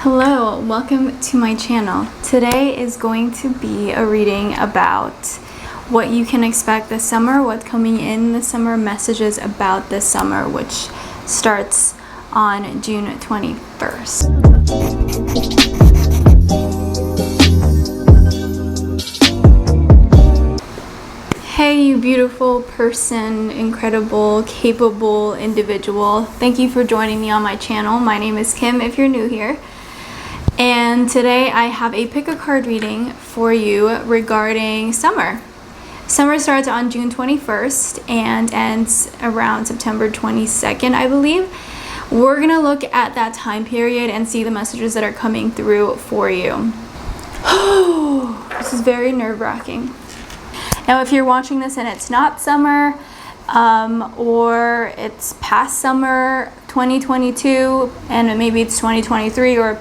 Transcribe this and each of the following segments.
Hello, welcome to my channel. Today is going to be a reading about what you can expect this summer, what's coming in the summer, messages about this summer, which starts on June 21st. Hey, you beautiful person, incredible, capable individual. Thank you for joining me on my channel. My name is Kim if you're new here. And today I have a pick a card reading for you regarding summer. Summer starts on June 21st and ends around September 22nd, I believe. We're gonna look at that time period and see the messages that are coming through for you. This is very nerve-wracking. Now, if you're watching this and it's not summer, or it's past summer 2022 and maybe it's 2023 or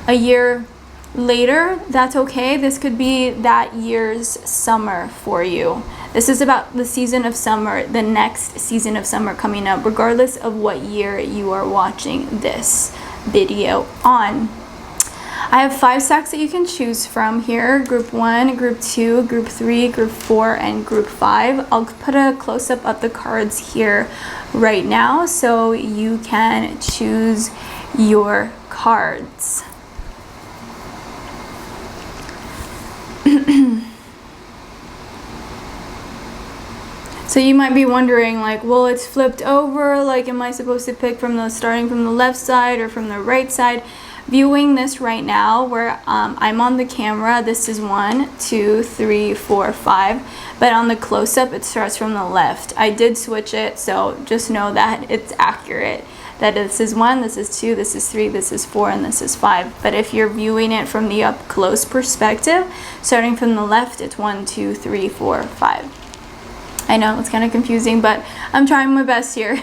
a year later, that's okay. This could be that year's summer for you. This is about the season of summer, the next season of summer coming up, regardless of what year you are watching this video on. I have 5 stacks that you can choose from here: group 1, group 2, group 3, group 4, and group 5. I'll put a close-up of the cards here right now so you can choose your cards. So you might be wondering, like, well, it's flipped over, like, am I supposed to pick from starting from the left side or from the right side? Viewing this right now where I'm on the camera, this is 1, 2, 3, 4, 5, but on the close-up it starts from the left. I did switch it, so just know that it's accurate, that this is 1, this is 2, this is 3, this is 4, and this is 5. But if you're viewing it from the up close perspective, starting from the left, it's 1, 2, 3, 4, 5. I know it's kind of confusing, but I'm trying my best here.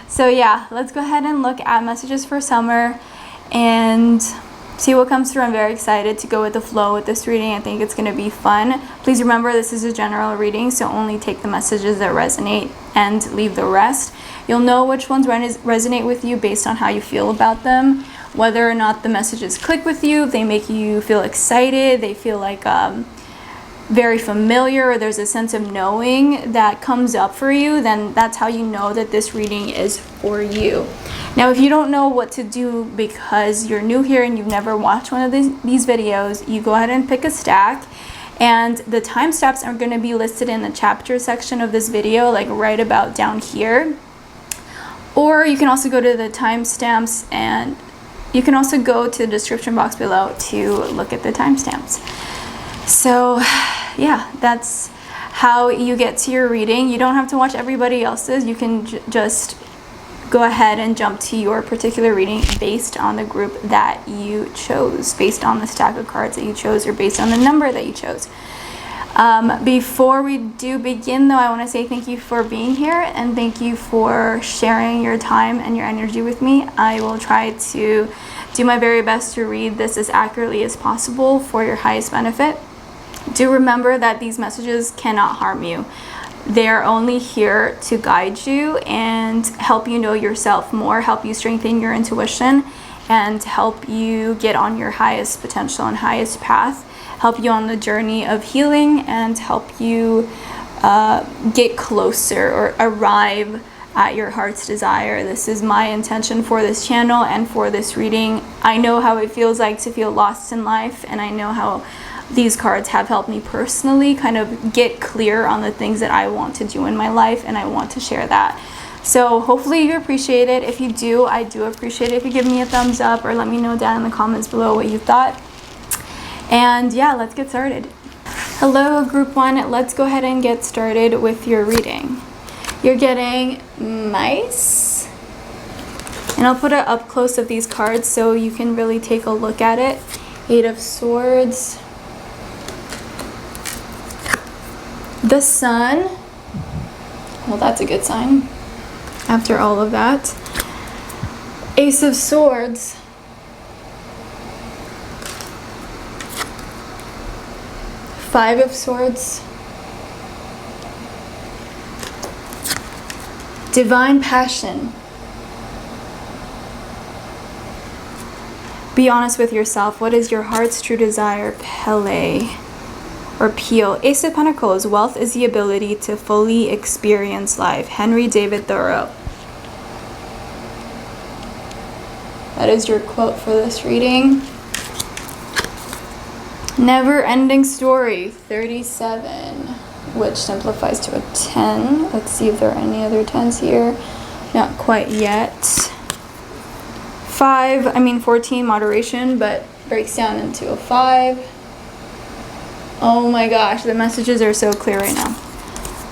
So yeah, let's go ahead and look at messages for summer and see what comes through. I'm very excited to go with the flow with this reading. I think it's going to be fun. Please remember, this is a general reading, so only take the messages that resonate and leave the rest. You'll know which ones resonate with you based on how you feel about them, whether or not the messages click with you, they make you feel excited, they feel like very familiar, or there's a sense of knowing that comes up for you, then that's how you know that this reading is for you. Now, if you don't know what to do because you're new here and you've never watched one of these videos, you go ahead and pick a stack, and the time steps are going to be listed in the chapter section of this video, like right about down here. Or you can also go to the timestamps, and you can also go to the description box below to look at the timestamps. So yeah, that's how you get to your reading. You don't have to watch everybody else's. You can just go ahead and jump to your particular reading based on the group that you chose, based on the stack of cards that you chose, or based on the number that you chose. Before we do begin though, I want to say thank you for being here and thank you for sharing your time and your energy with me. I will try to do my very best to read this as accurately as possible for your highest benefit. Do remember that these messages cannot harm you. They're only here to guide you and help you know yourself more, help you strengthen your intuition, and help you get on your highest potential and highest path, help you on the journey of healing, and help you get closer or arrive at your heart's desire. This is my intention for this channel and for this reading. I know how it feels like to feel lost in life, and I know how these cards have helped me personally kind of get clear on the things that I want to do in my life, and I want to share that. So hopefully you appreciate it. If you do, I do appreciate it if you give me a thumbs up or let me know down in the comments below what you thought. And yeah, let's get started. Hello, group 1. Let's go ahead and get started with your reading. You're getting mice. And I'll put an up close of these cards so you can really take a look at it. 8 of Swords. The Sun. Well, that's a good sign after all of that. Ace of Swords. Five of Swords. Divine Passion. Be honest with yourself. What is your heart's true desire? Pele or Peel. Ace of Pentacles. Wealth is the ability to fully experience life. Henry David Thoreau. That is your quote for this reading. Never ending story. 37, which simplifies to a 10. Let's see if there are any other 10s here. Not quite yet. 14, moderation, but breaks down into a 5. Oh my gosh, the messages are so clear right now.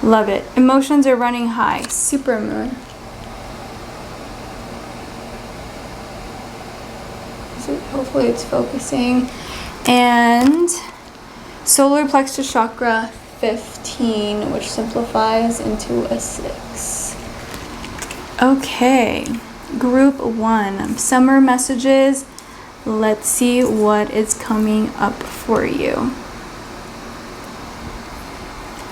Love it. Emotions are running high. Supermoon. Hopefully it's focusing. And solar plexus chakra 15, which simplifies into a 6. Okay, group 1, summer messages. Let's see what is coming up for you.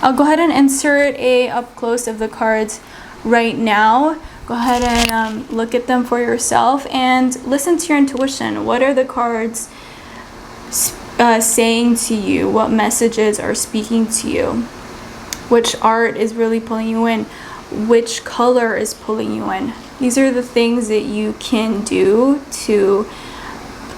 I'll go ahead and insert a up close of the cards right now. Go ahead and look at them for yourself and listen to your intuition. What are the cards saying to you? What messages are speaking to you? Which art is really pulling you in? Which color is pulling you in? These are the things that you can do to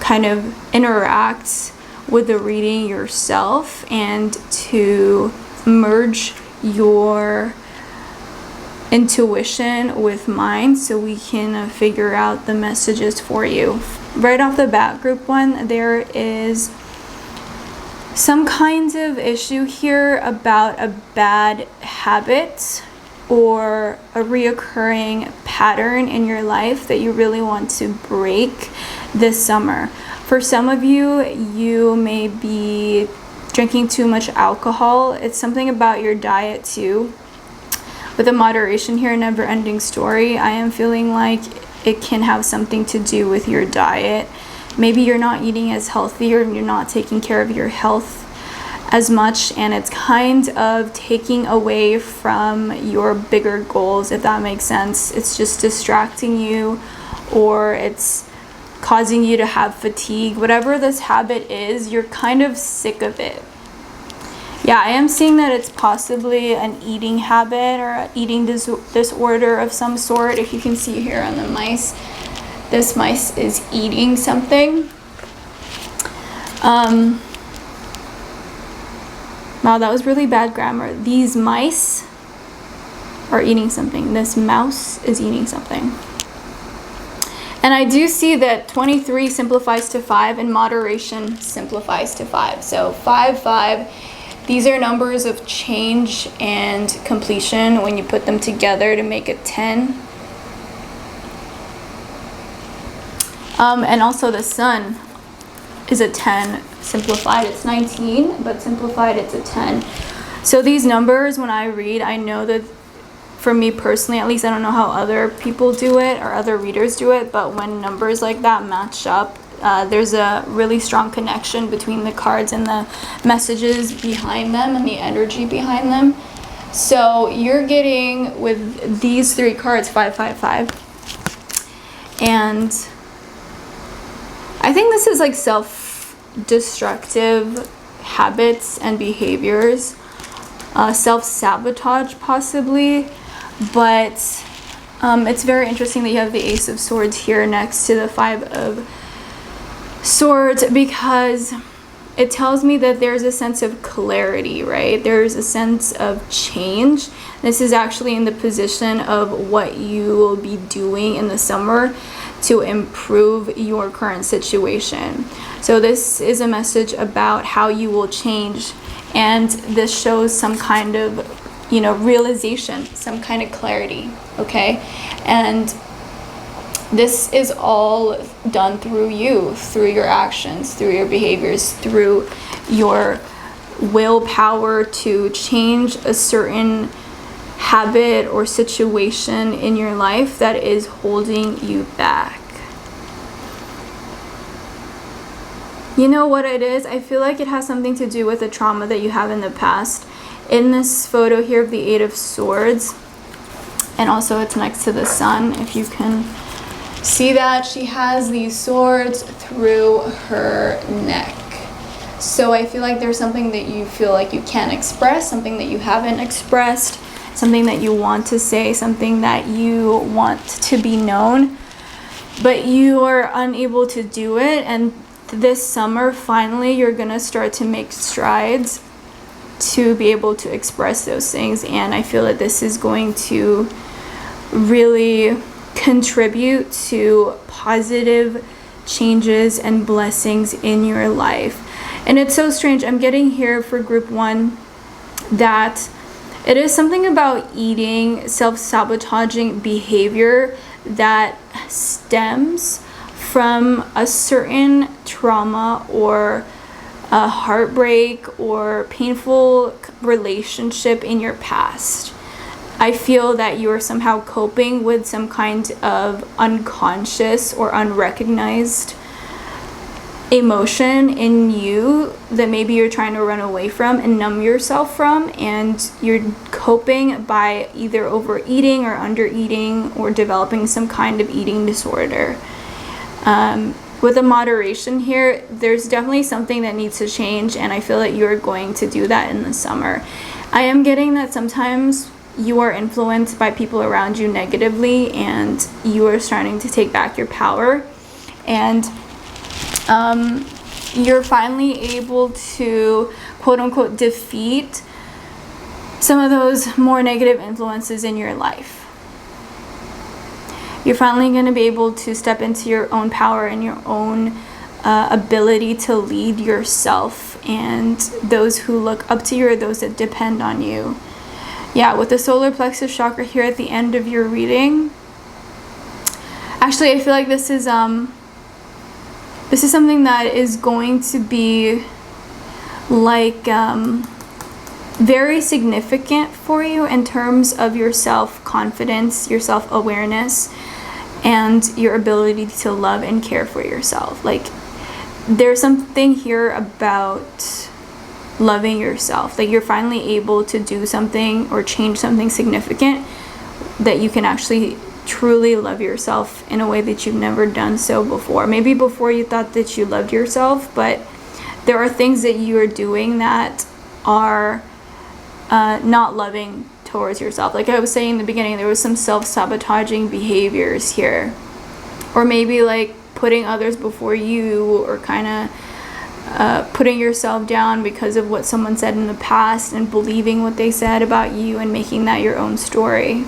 kind of interact with the reading yourself and to merge your intuition with mine so we can figure out the messages for you. Right off the bat, group 1, there is some kind of issue here about a bad habit or a reoccurring pattern in your life that you really want to break this summer. For some of you, you may be drinking too much alcohol. It's something about your diet too. With a moderation here, never ending story, I am feeling like it can have something to do with your diet. Maybe you're not eating as healthy or you're not taking care of your health as much, and it's kind of taking away from your bigger goals, if that makes sense. It's just distracting you, or it's causing you to have fatigue. Whatever this habit is, you're kind of sick of it. Yeah, I am seeing that it's possibly an eating habit or an eating disorder of some sort. If you can see here on the mice, this mice is eating something. Wow, that was really bad grammar. These mice are eating something. This mouse is eating something. And I do see that 23 simplifies to 5 and moderation simplifies to 5. So 5, 5. These are numbers of change and completion when you put them together to make it 10. And also the sun is a 10. Simplified, it's 19, but simplified, it's a 10. So these numbers, when I read, I know that for me personally, at least, I don't know how other people do it or other readers do it, but when numbers like that match up, there's a really strong connection between the cards and the messages behind them and the energy behind them. So you're getting, with these 3 cards, 5, 5, 5. And I think this is like self-destructive habits and behaviors, self-sabotage possibly, but it's very interesting that you have the Ace of Swords here next to the 5 of Swords, because it tells me that there's a sense of clarity, right? There's a sense of change. This is actually in the position of what you will be doing in the summer to improve your current situation. So this is a message about how you will change, and this shows some kind of, you know, realization, some kind of clarity, okay? And this is all done through you, through your actions, through your behaviors, through your willpower to change a certain habit or situation in your life that is holding you back. You know what it is? I feel like it has something to do with the trauma that you have in the past. In this photo here of the 8 of Swords, and also it's next to the sun, if you can See that she has these swords through her neck. So I feel like there's something that you feel like you can't express, something that you haven't expressed, something that you want to say, something that you want to be known, but you are unable to do it. And this summer, finally, you're gonna start to make strides to be able to express those things. And I feel that this is going to really contribute to positive changes and blessings in your life. And it's so strange. I'm getting here for group 1 that it is something about eating, self-sabotaging behavior that stems from a certain trauma or a heartbreak or painful relationship in your past. I feel that you are somehow coping with some kind of unconscious or unrecognized emotion in you that maybe you're trying to run away from and numb yourself from, and you're coping by either overeating or undereating or developing some kind of eating disorder. With a moderation here, there's definitely something that needs to change, and I feel that you're going to do that in the summer. I am getting that sometimes you are influenced by people around you negatively, and you are starting to take back your power, and you're finally able to quote unquote defeat some of those more negative influences in your life. You're finally going to be able to step into your own power and your own ability to lead yourself and those who look up to you or those that depend on you. Yeah, with the solar plexus chakra here at the end of your reading, actually I feel like this is something that is going to be like very significant for you in terms of your self-confidence, your self-awareness, and your ability to love and care for yourself. Like, there's something here about loving yourself. Like, you're finally able to do something or change something significant that you can actually truly love yourself in a way that you've never done so before. Maybe before you thought that you loved yourself, but there are things that you are doing that are not loving towards yourself. Like I was saying in the beginning, there was some self-sabotaging behaviors here, or maybe like putting others before you, or kind of putting yourself down because of what someone said in the past and believing what they said about you and making that your own story.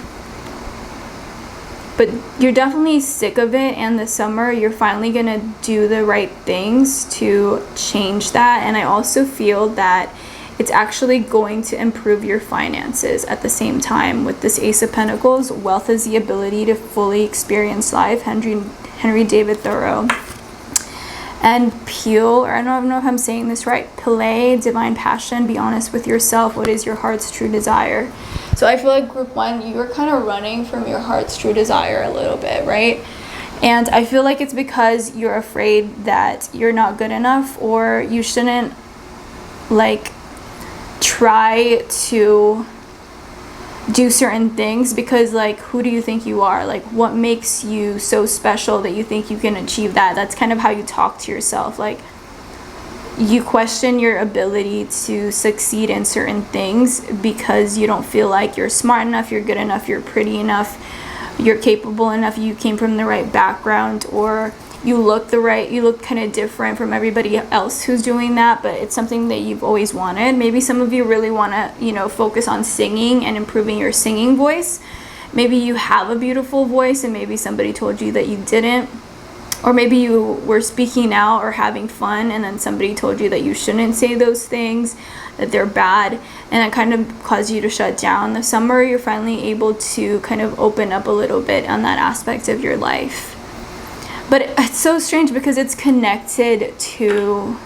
But you're definitely sick of it, and this summer you're finally gonna do the right things to change that. And I also feel that it's actually going to improve your finances at the same time. With this Ace of Pentacles, wealth is the ability to fully experience life. Henry David Thoreau. And Peel, or I don't know if I'm saying this right, Pele, divine passion, be honest with yourself. What is your heart's true desire? So I feel like group 1, you're kind of running from your heart's true desire a little bit, right? And I feel like it's because you're afraid that you're not good enough, or you shouldn't like try to do certain things, because like, who do you think you are? Like, what makes you so special that you think you can achieve that? That's kind of how you talk to yourself. Like, you question your ability to succeed in certain things because you don't feel like you're smart enough, you're good enough, you're pretty enough, you're capable enough, you came from the right background, or you look kind of different from everybody else who's doing that, but it's something that you've always wanted. Maybe some of you really want to, focus on singing and improving your singing voice. Maybe you have a beautiful voice and maybe somebody told you that you didn't. Or maybe you were speaking out or having fun and then somebody told you that you shouldn't say those things, that they're bad, and it kind of caused you to shut down. This summer, you're finally able to kind of open up a little bit on that aspect of your life. But it's so strange because it's connected to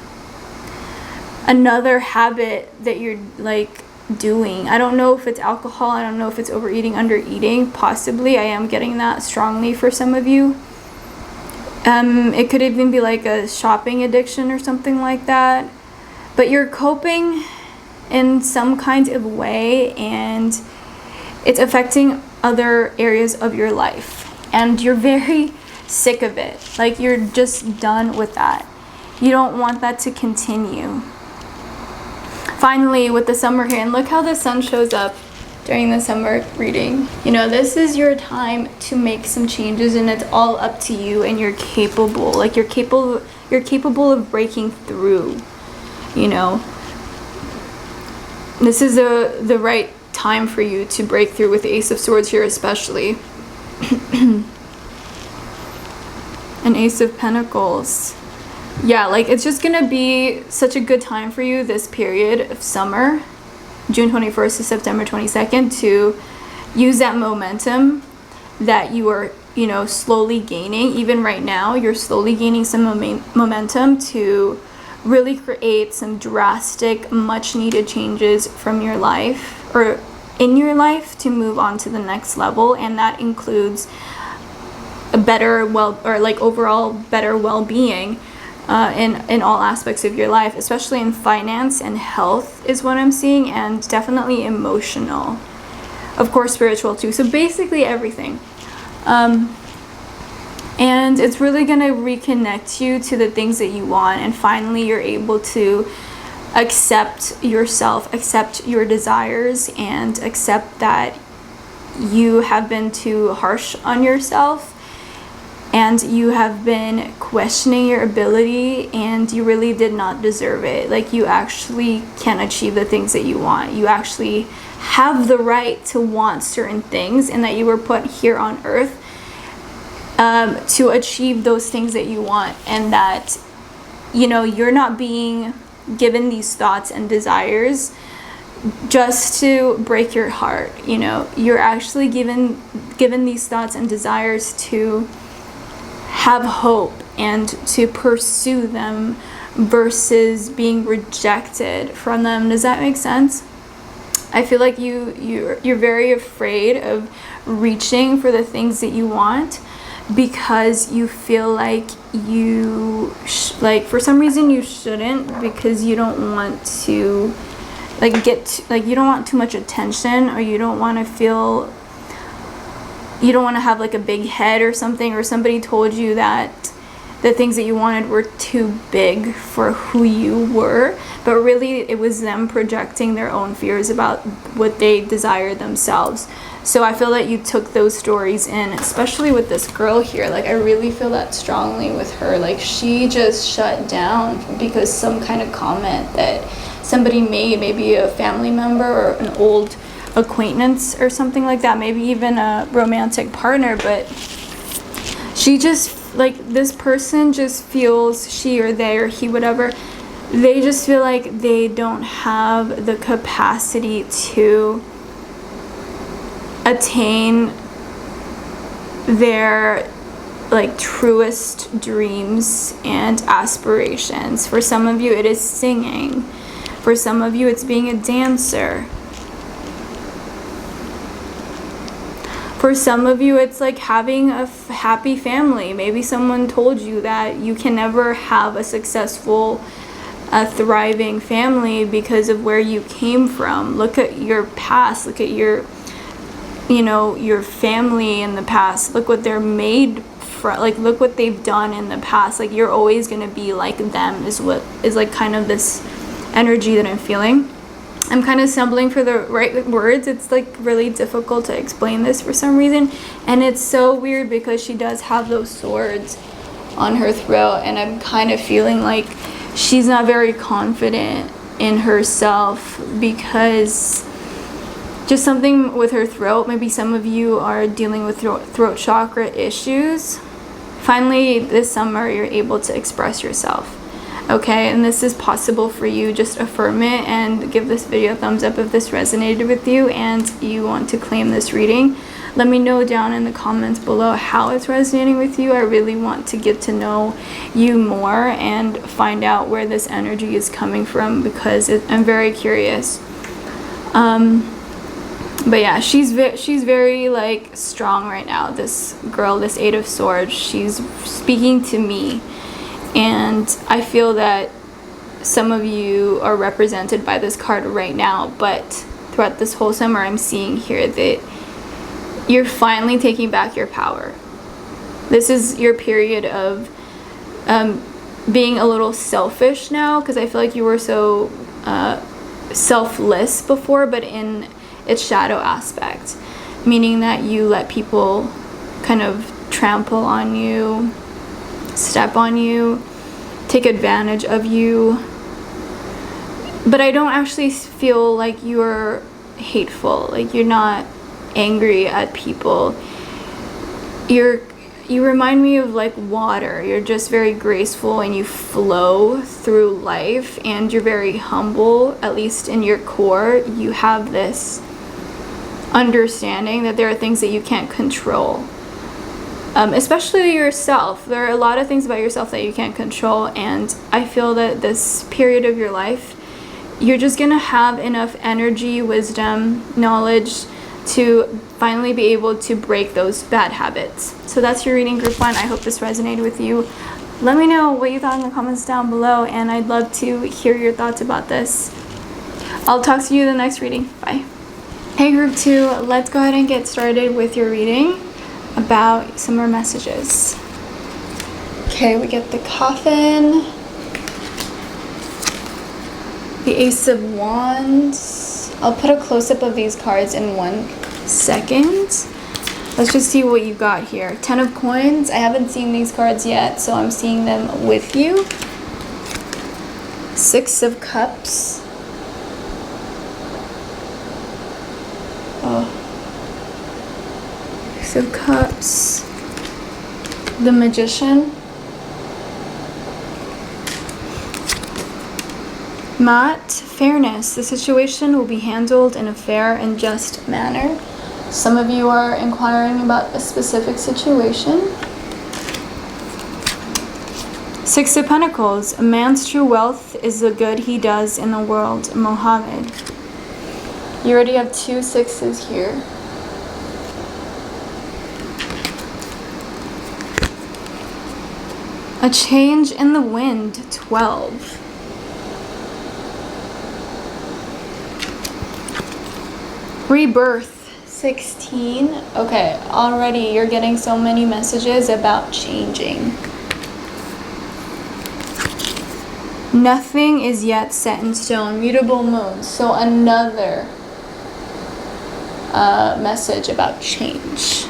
another habit that you're like doing. I don't know if it's alcohol. I don't know if it's overeating, undereating. Possibly. I am getting that strongly for some of you. It could even be like a shopping addiction or something like that. But you're coping in some kind of way, and it's affecting other areas of your life. And you're very sick of it. Like you're just done with that. You don't want that to continue. Finally, with the summer here, and look how the sun shows up during the summer reading. You know, this is your time to make some changes, and it's all up to you, and you're capable. Like you're capable of breaking through, you know. This is the right time for you to break through with the Ace of Swords here, especially. An Ace of Pentacles. Yeah, like it's just gonna be such a good time for you this period of summer, June 21st to September 22nd, to use that momentum that you are, you know, slowly gaining. Even right now, you're slowly gaining some momentum to really create some drastic, much needed changes from your life, or in your life, to move on to the next level. And that includes a better overall better well-being in all aspects of your life, especially in finance and health is what I'm seeing, and definitely emotional, of course spiritual too, so basically everything. And it's really gonna reconnect you to the things that you want, and finally you're able to accept yourself, accept your desires, and accept that you have been too harsh on yourself, and you have been questioning your ability, and you really did not deserve it. Like you actually can achieve the things that you want. You actually have the right to want certain things, and that you were put here on earth to achieve those things that you want, and that, you know, you're not being given these thoughts and desires just to break your heart. You know, you're actually given these thoughts and desires to have hope and to pursue them versus being rejected from them. Does that make sense? I feel like you're very afraid of reaching for the things that you want, because you feel like for some reason you shouldn't, because you don't want to you don't want too much attention, or you don't want to have like a big head or something, or somebody told you that the things that you wanted were too big for who you were, but really it was them projecting their own fears about what they desired themselves. So I feel that you took those stories in, especially with this girl here. Like I really feel that strongly with her. Like she just shut down because some kind of comment that somebody made, maybe a family member or an old acquaintance or something like that, maybe even a romantic partner. But she just, like, this person just feels, she or they or he, whatever, they just feel like they don't have the capacity to attain their like truest dreams and aspirations. For some of you it is singing, for some of you it's being a dancer, for some of you it's like having a happy family. Maybe someone told you that you can never have a successful, a thriving family because of where you came from. Look at your past, look at your, you know, your family in the past. Look what they're made from, like look what they've done in the past. Like you're always going to be like them is what is like kind of this energy that I'm feeling. I'm kind of stumbling for the right words. It's like really difficult to explain this for some reason, and it's so weird because she does have those swords on her throat, and I'm kind of feeling like she's not very confident in herself because just something with her throat. Maybe some of you are dealing with throat chakra issues. Finally, this summer, you're able to express yourself, okay? And this is possible for you. Just affirm it and give this video a thumbs up if this resonated with you and you want to claim this reading. Let me know down in the comments below how it's resonating with you. I really want to get to know you more and find out where this energy is coming from, because I'm very curious. But yeah, she's very like strong right now. This girl, this Eight of Swords, she's speaking to me, and I feel that some of you are represented by this card right now, but throughout this whole summer I'm seeing here that you're finally taking back your power. This is your period of being a little selfish now, because I feel like you were so selfless before, but in its shadow aspect, meaning that you let people kind of trample on you, step on you, take advantage of you. But I don't actually feel like you're hateful, like you're not angry at people. You remind me of like water. You're just very graceful and you flow through life, and you're very humble, at least in your core. You have this understanding that there are things that you can't control, especially yourself. There are a lot of things about yourself that you can't control, and I feel that this period of your life, you're just gonna have enough energy, wisdom, knowledge to finally be able to break those bad habits. So that's your reading, group 1. I hope this resonated with you. Let me know what you thought in the comments down below, and I'd love to hear your thoughts about this. I'll talk to you in the next reading. Bye. Hey group 2, let's go ahead and get started with your reading about summer messages. Okay, we get the Coffin, the Ace of Wands. I'll put a close-up of these cards in 1 second. Let's just see what you got here. 10 of Coins. I haven't seen these cards yet, so I'm seeing them with you. 6 of Cups. Oh. 6 of Cups. The Magician. Matt, fairness. The situation will be handled in a fair and just manner. Some of you are inquiring about a specific situation. 6 of Pentacles. A man's true wealth is the good he does in the world. Mohammed. You already have 2 6s here. A change in the wind. 12. Rebirth. 16. Okay, already you're getting so many messages about changing. Nothing is yet set in stone. Mutable moon. So another message about change.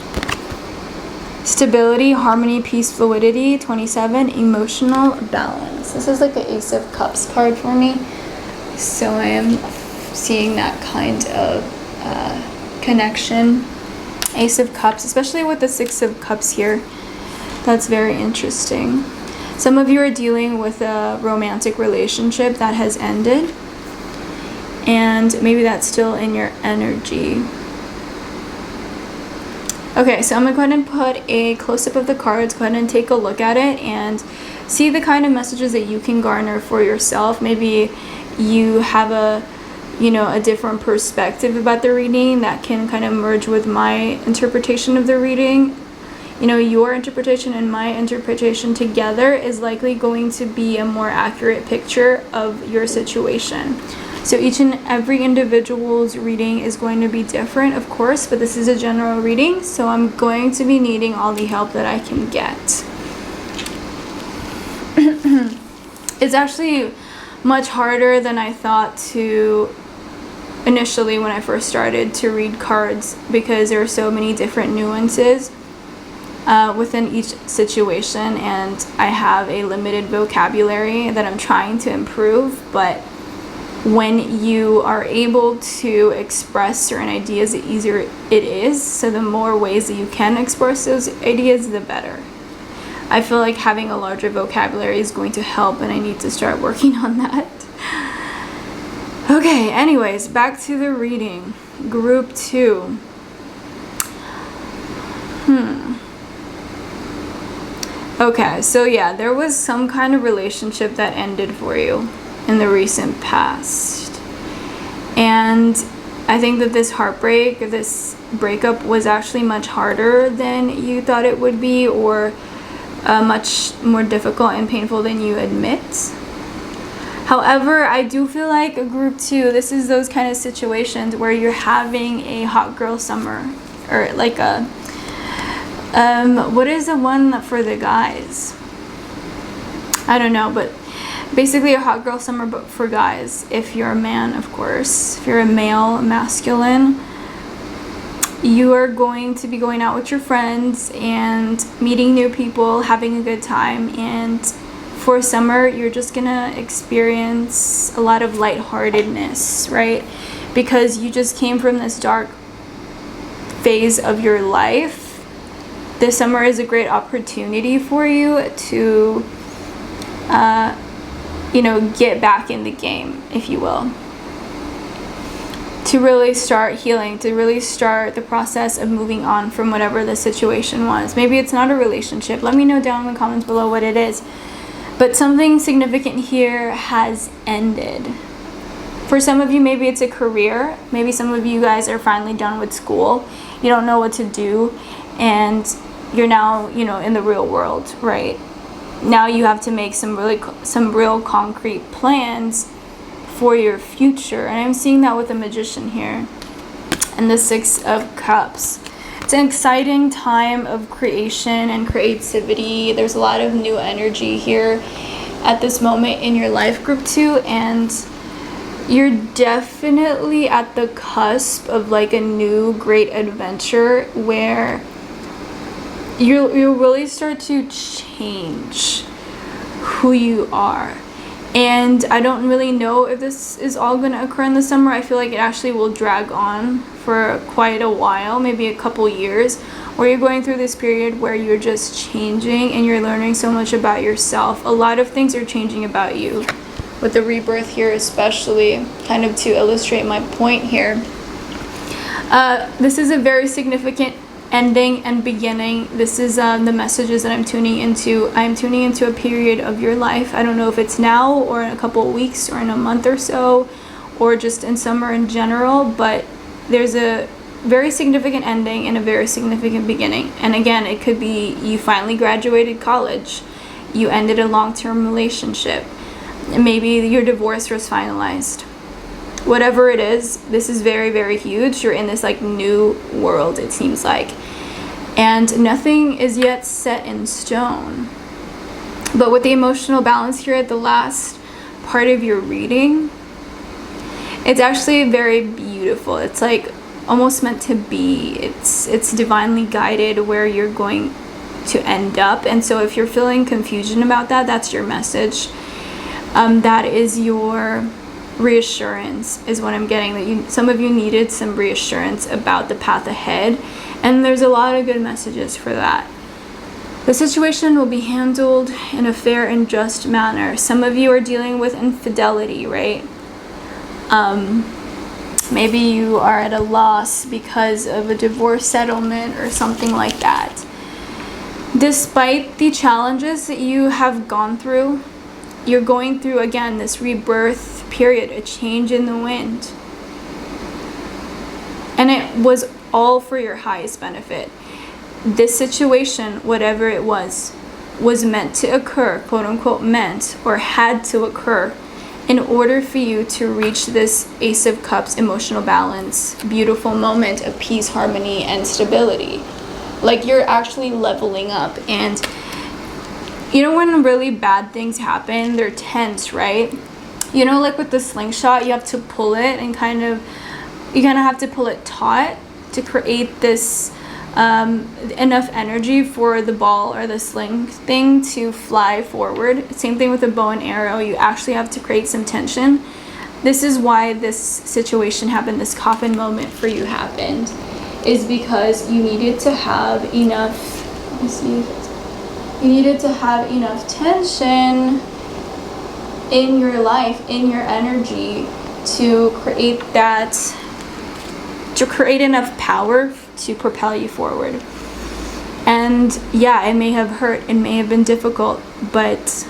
Stability, harmony, peace, fluidity. 27. Emotional balance. This is like an Ace of Cups card for me, so I am seeing that kind of connection. Ace of Cups, especially with the 6 of Cups here. That's very interesting. Some of you are dealing with a romantic relationship that has ended, and maybe that's still in your energy. Okay, so I'm gonna go ahead and put a close-up of the cards. Go ahead and take a look at it and see the kind of messages that you can garner for yourself. Maybe you have a different perspective about the reading that can kind of merge with my interpretation of the reading. Your interpretation and my interpretation together is likely going to be a more accurate picture of your situation. So each and every individual's reading is going to be different, of course, but this is a general reading, so I'm going to be needing all the help that I can get. It's actually much harder than I thought to initially when I first started to read cards, because there are so many different nuances within each situation, and I have a limited vocabulary that I'm trying to improve. But when you are able to express certain ideas, the easier it is. So the more ways that you can express those ideas, the better. I feel like having a larger vocabulary is going to help, and I need to start working on that. Okay, anyways, back to the reading. Group 2. Okay, so yeah, there was some kind of relationship that ended for you in the recent past. And I think that this heartbreak, this breakup was actually much harder than you thought it would be, or much more difficult and painful than you admit. However, I do feel like a group 2, this is those kind of situations where you're having a hot girl summer, or like What is the one for the guys? I don't know, but basically a hot girl summer, but for guys. If you're a man, of course. If you're a male, masculine, you are going to be going out with your friends and meeting new people, having a good time. And for summer, you're just gonna experience a lot of lightheartedness, right? Because you just came from this dark phase of your life. This summer is a great opportunity for you to get back in the game, if you will, to really start healing, to really start the process of moving on from whatever the situation was. Maybe it's not a relationship. Let me know down in the comments below what it is. But something significant here has ended. For some of you, maybe it's a career. Maybe some of you guys are finally done with school. You don't know what to do, and you're now, in the real world, right? Now you have to make some real concrete plans for your future. And I'm seeing that with the Magician here and the Six of Cups. It's an exciting time of creation and creativity. There's a lot of new energy here at this moment in your life, group 2, and you're definitely at the cusp of like a new great adventure where you'll really start to change who you are. And I don't really know if this is all going to occur in the summer. I feel like it actually will drag on for quite a while, maybe a couple years, where you're going through this period where you're just changing and you're learning so much about yourself. A lot of things are changing about you, with the rebirth here especially, kind of to illustrate my point here. This is a very significant ending and beginning. This is the messages that I'm tuning into. I'm tuning into a period of your life. I don't know if it's now or in a couple of weeks or in a month or so, or just in summer in general, but there's a very significant ending and a very significant beginning. And again, it could be you finally graduated college, you ended a long-term relationship, maybe your divorce was finalized. Whatever it is, this is very, very huge. You're in this like new world, it seems like. And nothing is yet set in stone. But with the emotional balance here at the last part of your reading, it's actually very beautiful. It's like almost meant to be. It's divinely guided where you're going to end up. And so if you're feeling confusion about that, that's your message. That is your reassurance, is what I'm getting, that some of you needed some reassurance about the path ahead, and there's a lot of good messages for that. The situation will be handled in a fair and just manner. Some of you are dealing with infidelity, right? Maybe you are at a loss because of a divorce settlement or something like that. Despite the challenges that you have gone through, you're going through, again, this rebirth period, a change in the wind. And it was all for your highest benefit. This situation, whatever it was meant to occur, quote unquote meant, or had to occur in order for you to reach this Ace of Cups emotional balance, beautiful moment of peace, harmony, and stability. Like you're actually leveling up. And when really bad things happen, they're tense, right? Like with the slingshot, you have to pull it and you kind of have to pull it taut to create this enough energy for the ball or the sling thing to fly forward. Same thing with a bow and arrow. You actually have to create some tension. This is why this situation happened, this coffin moment for you happened, is because you needed to have enough, you needed to have enough tension in your life, in your energy, to create enough power to propel you forward. And yeah, it may have hurt, it may have been difficult, but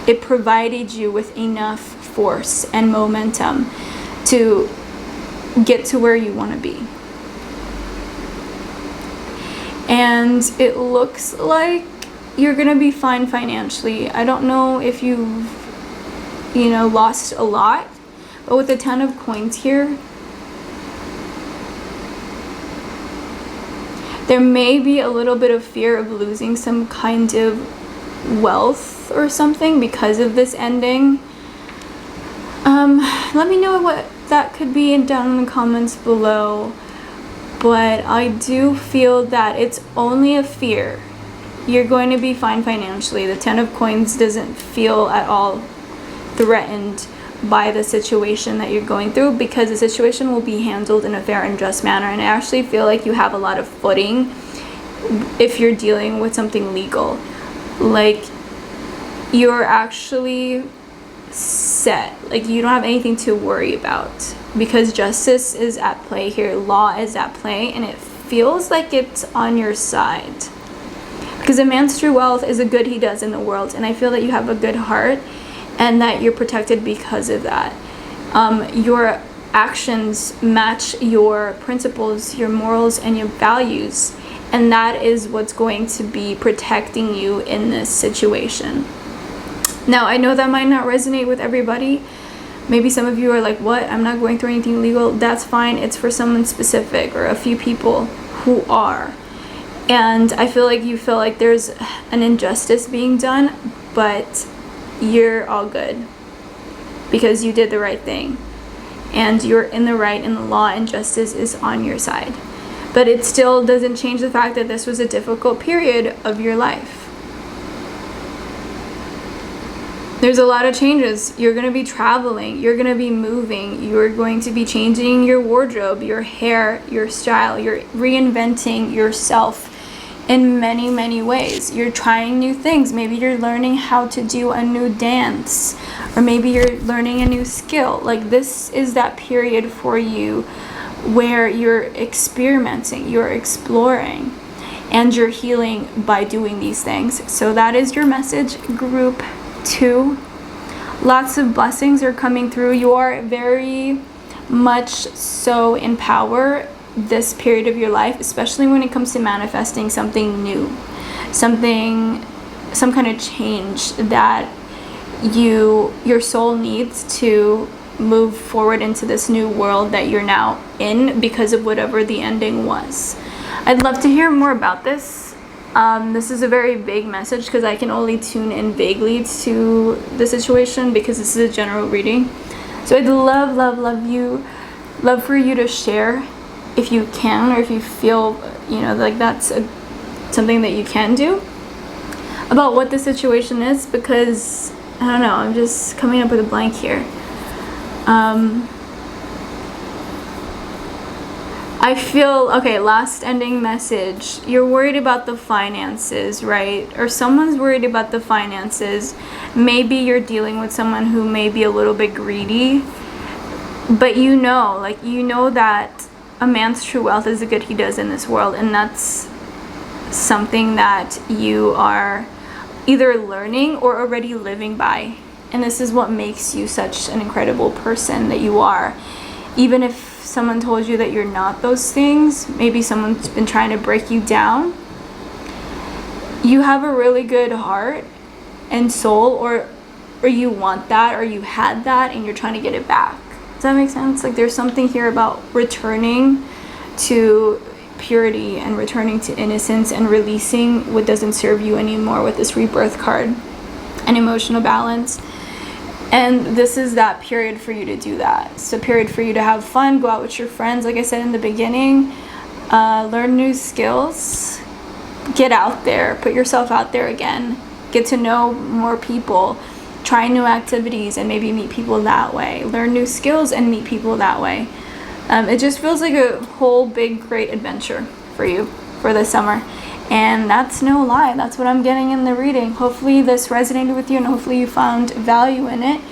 it provided you with enough force and momentum to get to where you want to be. And it looks like you're gonna be fine financially. I don't know if you've lost a lot, but with the 10 of coins here, There may be a little bit of fear of losing some kind of wealth or something because of this ending. Let me know what that could be down in the comments below. But I do feel that it's only a fear. You're going to be fine financially. The Ten of Coins doesn't feel at all threatened by the situation that you're going through, because the situation will be handled in a fair and just manner. And I actually feel like you have a lot of footing if you're dealing with something legal. Like, you're actually set. Like, you don't have anything to worry about, because justice is at play here, law is at play, and it feels like it's on your side. Because a man's true wealth is a good he does in the world, and I feel that you have a good heart and that you're protected because of that. Your actions match your principles, your morals, and your values, and that is what's going to be protecting you in this situation. Now, I know that might not resonate with everybody. Maybe some of you are like, what? I'm not going through anything legal. That's fine. It's for someone specific or a few people who are. And I feel like you feel like there's an injustice being done, but you're all good because you did the right thing. And you're in the right, and the law and justice is on your side. But it still doesn't change the fact that this was a difficult period of your life. There's a lot of changes. You're going to be traveling. You're going to be moving. You're going to be changing your wardrobe, your hair, your style. You're reinventing yourself in many, many ways. You're trying new things. Maybe you're learning how to do a new dance, or maybe you're learning a new skill. Like, this is that period for you where you're experimenting, you're exploring, and you're healing by doing these things. So that is your message, group 2. Lots of blessings are coming through. You are very much so in power this period of your life, especially when it comes to manifesting something new, some kind of change that your soul needs to move forward into this new world that you're now in because of whatever the ending was. I'd love to hear more about this. This is a very vague message because I can only tune in vaguely to the situation because this is a general reading. So I'd love for you to share if you can, or if you feel, like that's something that you can do about what the situation is, because I don't know, I'm just coming up with a blank here. I feel, okay, last ending message. You're worried about the finances, right? Or someone's worried about the finances. Maybe you're dealing with someone who may be a little bit greedy, but you know that a man's true wealth is the good he does in this world, and that's something that you are either learning or already living by. And this is what makes you such an incredible person that you are. Even if someone told you that you're not those things, maybe someone's been trying to break you down, you have a really good heart and soul, or you want that, or you had that, and you're trying to get it back. Does that make sense? Like, there's something here about returning to purity and returning to innocence and releasing what doesn't serve you anymore with this rebirth card and emotional balance. And this is that period for you to do that. It's a period for you to have fun, go out with your friends, like I said in the beginning, learn new skills, get out there, put yourself out there again, get to know more people, try new activities and maybe meet people that way, learn new skills and meet people that way. It just feels like a whole big great adventure for you for the summer. And that's no lie. That's what I'm getting in the reading. Hopefully this resonated with you, and hopefully you found value in it.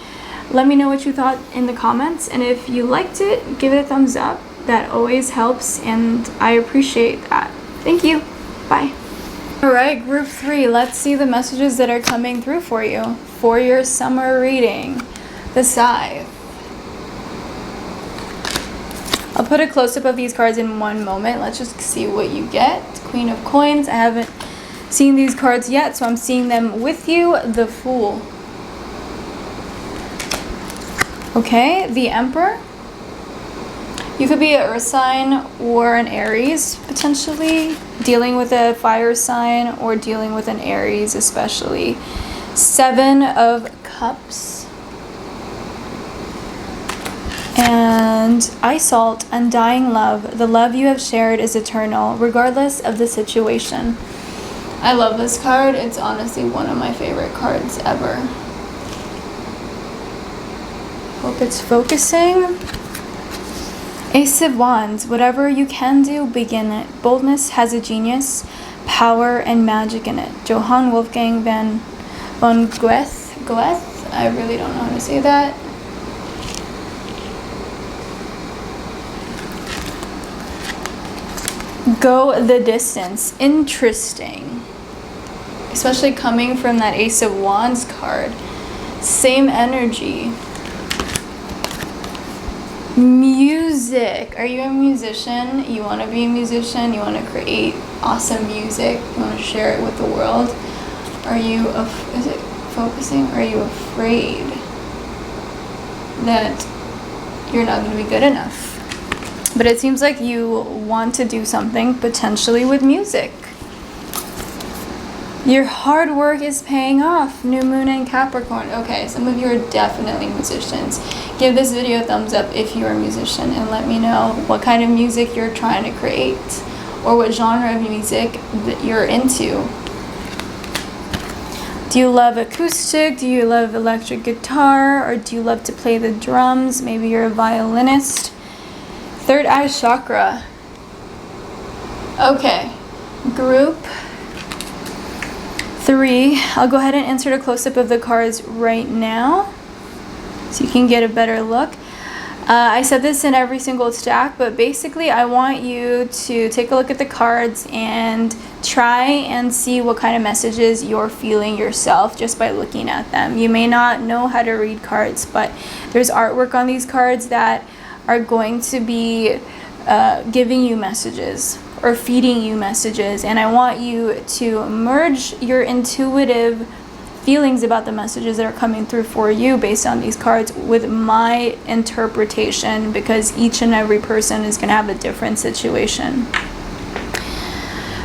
Let me know what you thought in the comments. And if you liked it, give it a thumbs up. That always helps, and I appreciate that. Thank you. Bye. All right, group 3. Let's see the messages that are coming through for you for your summer reading. The Scythe. I'll put a close-up of these cards in one moment. Let's just see what you get. Queen of Coins. I haven't seen these cards yet, so I'm seeing them with you. The Fool. Okay, the Emperor. You could be an earth sign or an Aries, potentially, dealing with a fire sign or dealing with an Aries especially. 7 of Cups. And Ice Salt, Undying Love. The love you have shared is eternal, regardless of the situation. I love this card. It's honestly one of my favorite cards ever. Hope it's focusing. Ace of Wands. Whatever you can do, begin it. Boldness has a genius, power, and magic in it. Johann Wolfgang von Goethe. Goethe? I really don't know how to say that. Go the distance. Interesting. Especially coming from that Ace of Wands card. Same energy. Music. Are you a musician? You want to be a musician? You want to create awesome music? You want to share it with the world? Are you, is it focusing? Are you afraid that you're not going to be good enough? But it seems like you want to do something potentially with music. Your hard work is paying off. New Moon in Capricorn. Okay, some of you are definitely musicians. Give this video a thumbs up if you're a musician and let me know what kind of music you're trying to create or what genre of music that you're into. Do you love acoustic? Do you love electric guitar? Or do you love to play the drums? Maybe you're a violinist. Third eye chakra. Okay, group 3. I'll go ahead and insert a close-up of the cards right now so you can get a better look. I said this in every single stack, but basically I want you to take a look at the cards and try and see what kind of messages you're feeling yourself just by looking at them. You may not know how to read cards, but there's artwork on these cards that are going to be giving you messages or feeding you messages, and I want you to merge your intuitive feelings about the messages that are coming through for you based on these cards with my interpretation, because each and every person is going to have a different situation.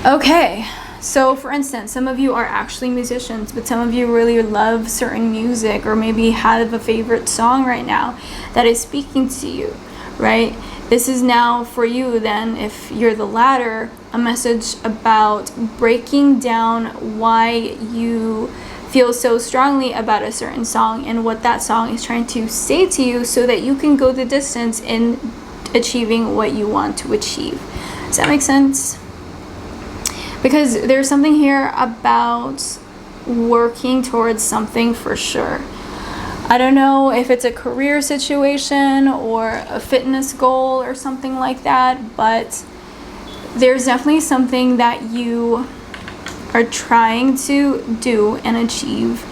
Okay, so for instance, some of you are actually musicians, but some of you really love certain music or maybe have a favorite song right now that is speaking to you, right? This is now for you then, if you're the latter, a message about breaking down why you feel so strongly about a certain song and what that song is trying to say to you so that you can go the distance in achieving what you want to achieve. Does that make sense? Because there's something here about working towards something for sure. I don't know if it's a career situation or a fitness goal or something like that, but there's definitely something that you are trying to do and achieve,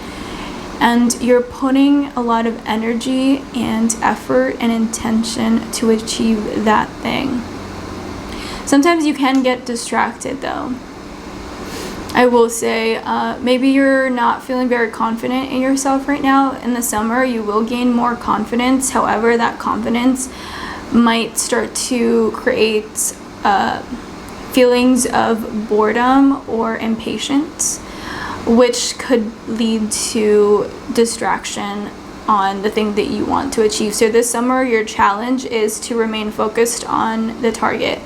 and you're putting a lot of energy and effort and intention to achieve that thing. Sometimes you can get distracted though. I will say, maybe you're not feeling very confident in yourself right now. In the summer, you will gain more confidence. However, that confidence might start to create feelings of boredom or impatience, which could lead to distraction on the thing that you want to achieve. So this summer, your challenge is to remain focused on the target.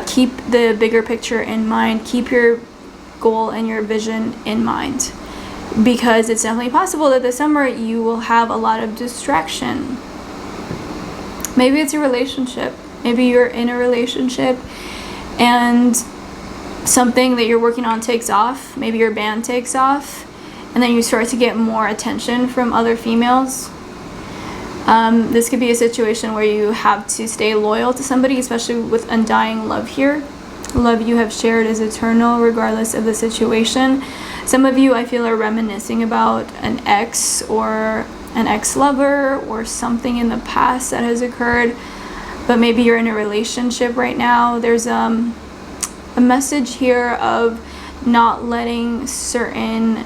Keep the bigger picture in mind. Keep your goal and your vision in mind, because it's definitely possible that this summer you will have a lot of distraction. Maybe it's a relationship. Maybe you're in a relationship and something that you're working on takes off. Maybe your band takes off and then you start to get more attention from other females. This could be a situation where you have to stay loyal to somebody, especially with undying love here. Love you have shared is eternal regardless of the situation. Some of you, I feel, are reminiscing about an ex or an ex-lover or something in the past that has occurred, but maybe you're in a relationship right now. There's a message here of not letting certain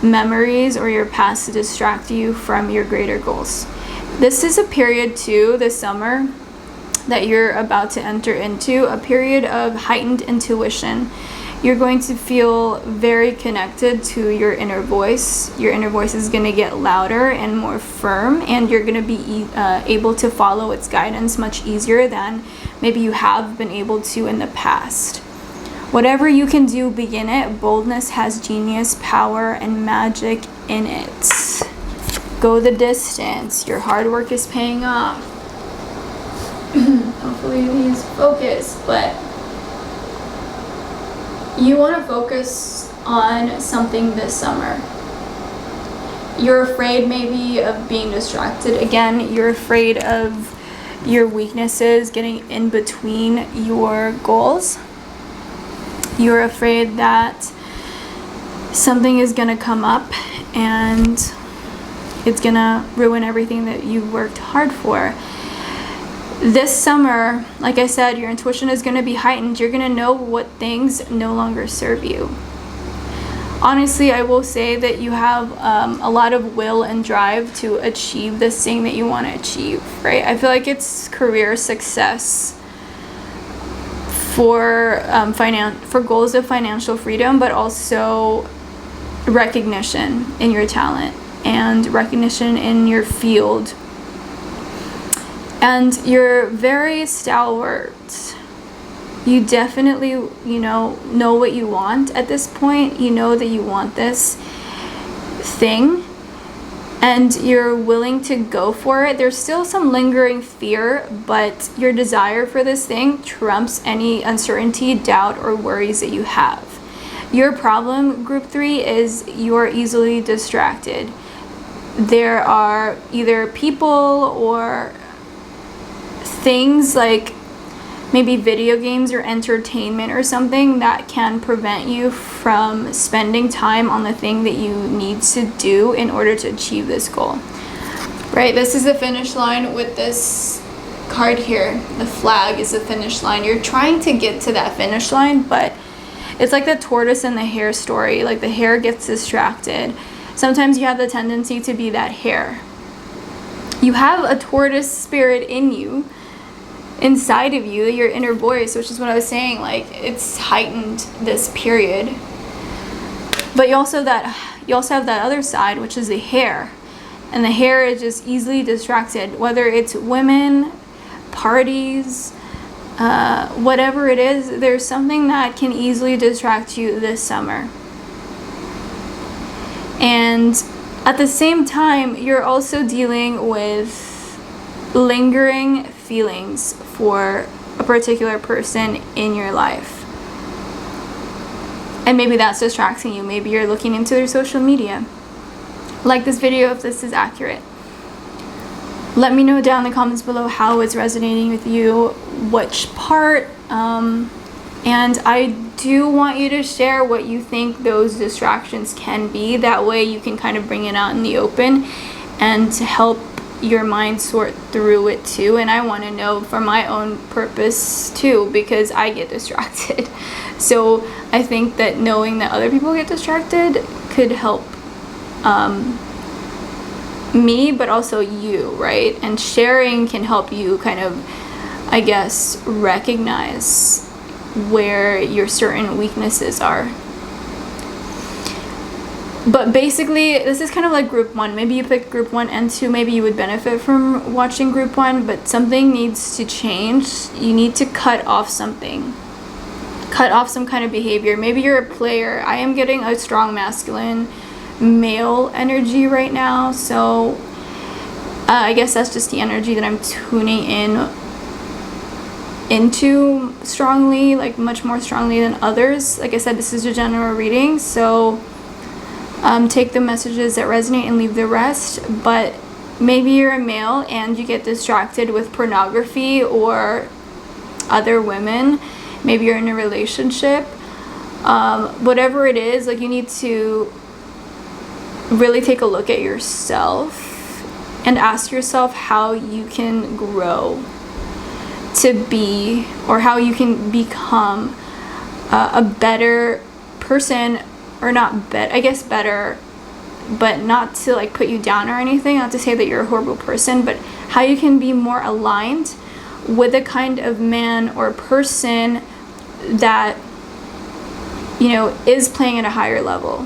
memories or your past distract you from your greater goals. This is a period too, this summer, that you're about to enter into a period of heightened intuition. You're going to feel very connected to your inner voice. Your inner voice is going to get louder and more firm, and you're going to be able to follow its guidance much easier than maybe you have been able to in the past. Whatever you can do, begin it. Boldness has genius, power, and magic in it. Go the distance. Your hard work is paying off. Hopefully he's focused, but you want to focus on something this summer. You're afraid maybe of being distracted. Again, you're afraid of your weaknesses getting in between your goals. You're afraid that something is going to come up and it's going to ruin everything that you've worked hard for. This summer, like I said, your intuition is going to be heightened. You're going to know what things no longer serve you. Honestly, I will say that you have a lot of will and drive to achieve this thing that you want to achieve, right? I feel like it's career success for goals of financial freedom, but also recognition in your talent and recognition in your field. And you're very stalwart. You definitely, know what you want at this point. You know that you want this thing and you're willing to go for it. There's still some lingering fear, but your desire for this thing trumps any uncertainty, doubt, or worries that you have. Your problem, group 3, is you're easily distracted. There are either people or things like maybe video games or entertainment or something that can prevent you from spending time on the thing that you need to do in order to achieve this goal. Right? This is the finish line with this card here. The flag is the finish line. You're trying to get to that finish line, but it's like the tortoise and the hare story. Like the hare gets distracted. Sometimes you have the tendency to be that hare. You have a tortoise spirit in you, inside of you, your inner voice, which is what I was saying, like it's heightened this period. But you also have that other side, which is the hare. And the hare is just easily distracted, whether it's women, parties, whatever it is, there's something that can easily distract you this summer. And at the same time, you're also dealing with lingering feelings for a particular person in your life. And maybe that's distracting you. Maybe you're looking into their social media. Like this video if this is accurate. Let me know down in the comments below how it's resonating with you, which part. And I do want you to share what you think those distractions can be. That way you can kind of bring it out in the open and to help your mind sort through it too. And I want to know for my own purpose too, because I get distracted. So I think that knowing that other people get distracted could help me, but also you, right? And sharing can help you kind of, I guess, recognize where your certain weaknesses are. But basically, this is kind of like group 1. Maybe you pick group 1 and 2. Maybe you would benefit from watching group 1, but something needs to change. You need to cut off something. Cut off some kind of behavior. Maybe you're a player. I am getting a strong masculine male energy right now. So I guess that's just the energy that I'm tuning into strongly, like much more strongly than others. Like I said, this is a general reading, so take the messages that resonate and leave the rest. But maybe you're a male and you get distracted with pornography or other women. Maybe you're in a relationship. Whatever it is, like you need to really take a look at yourself and ask yourself how you can grow to be, or how you can become a better person, or not I guess better, but not to like put you down or anything, not to say that you're a horrible person, but how you can be more aligned with a kind of man or person that, you know, is playing at a higher level,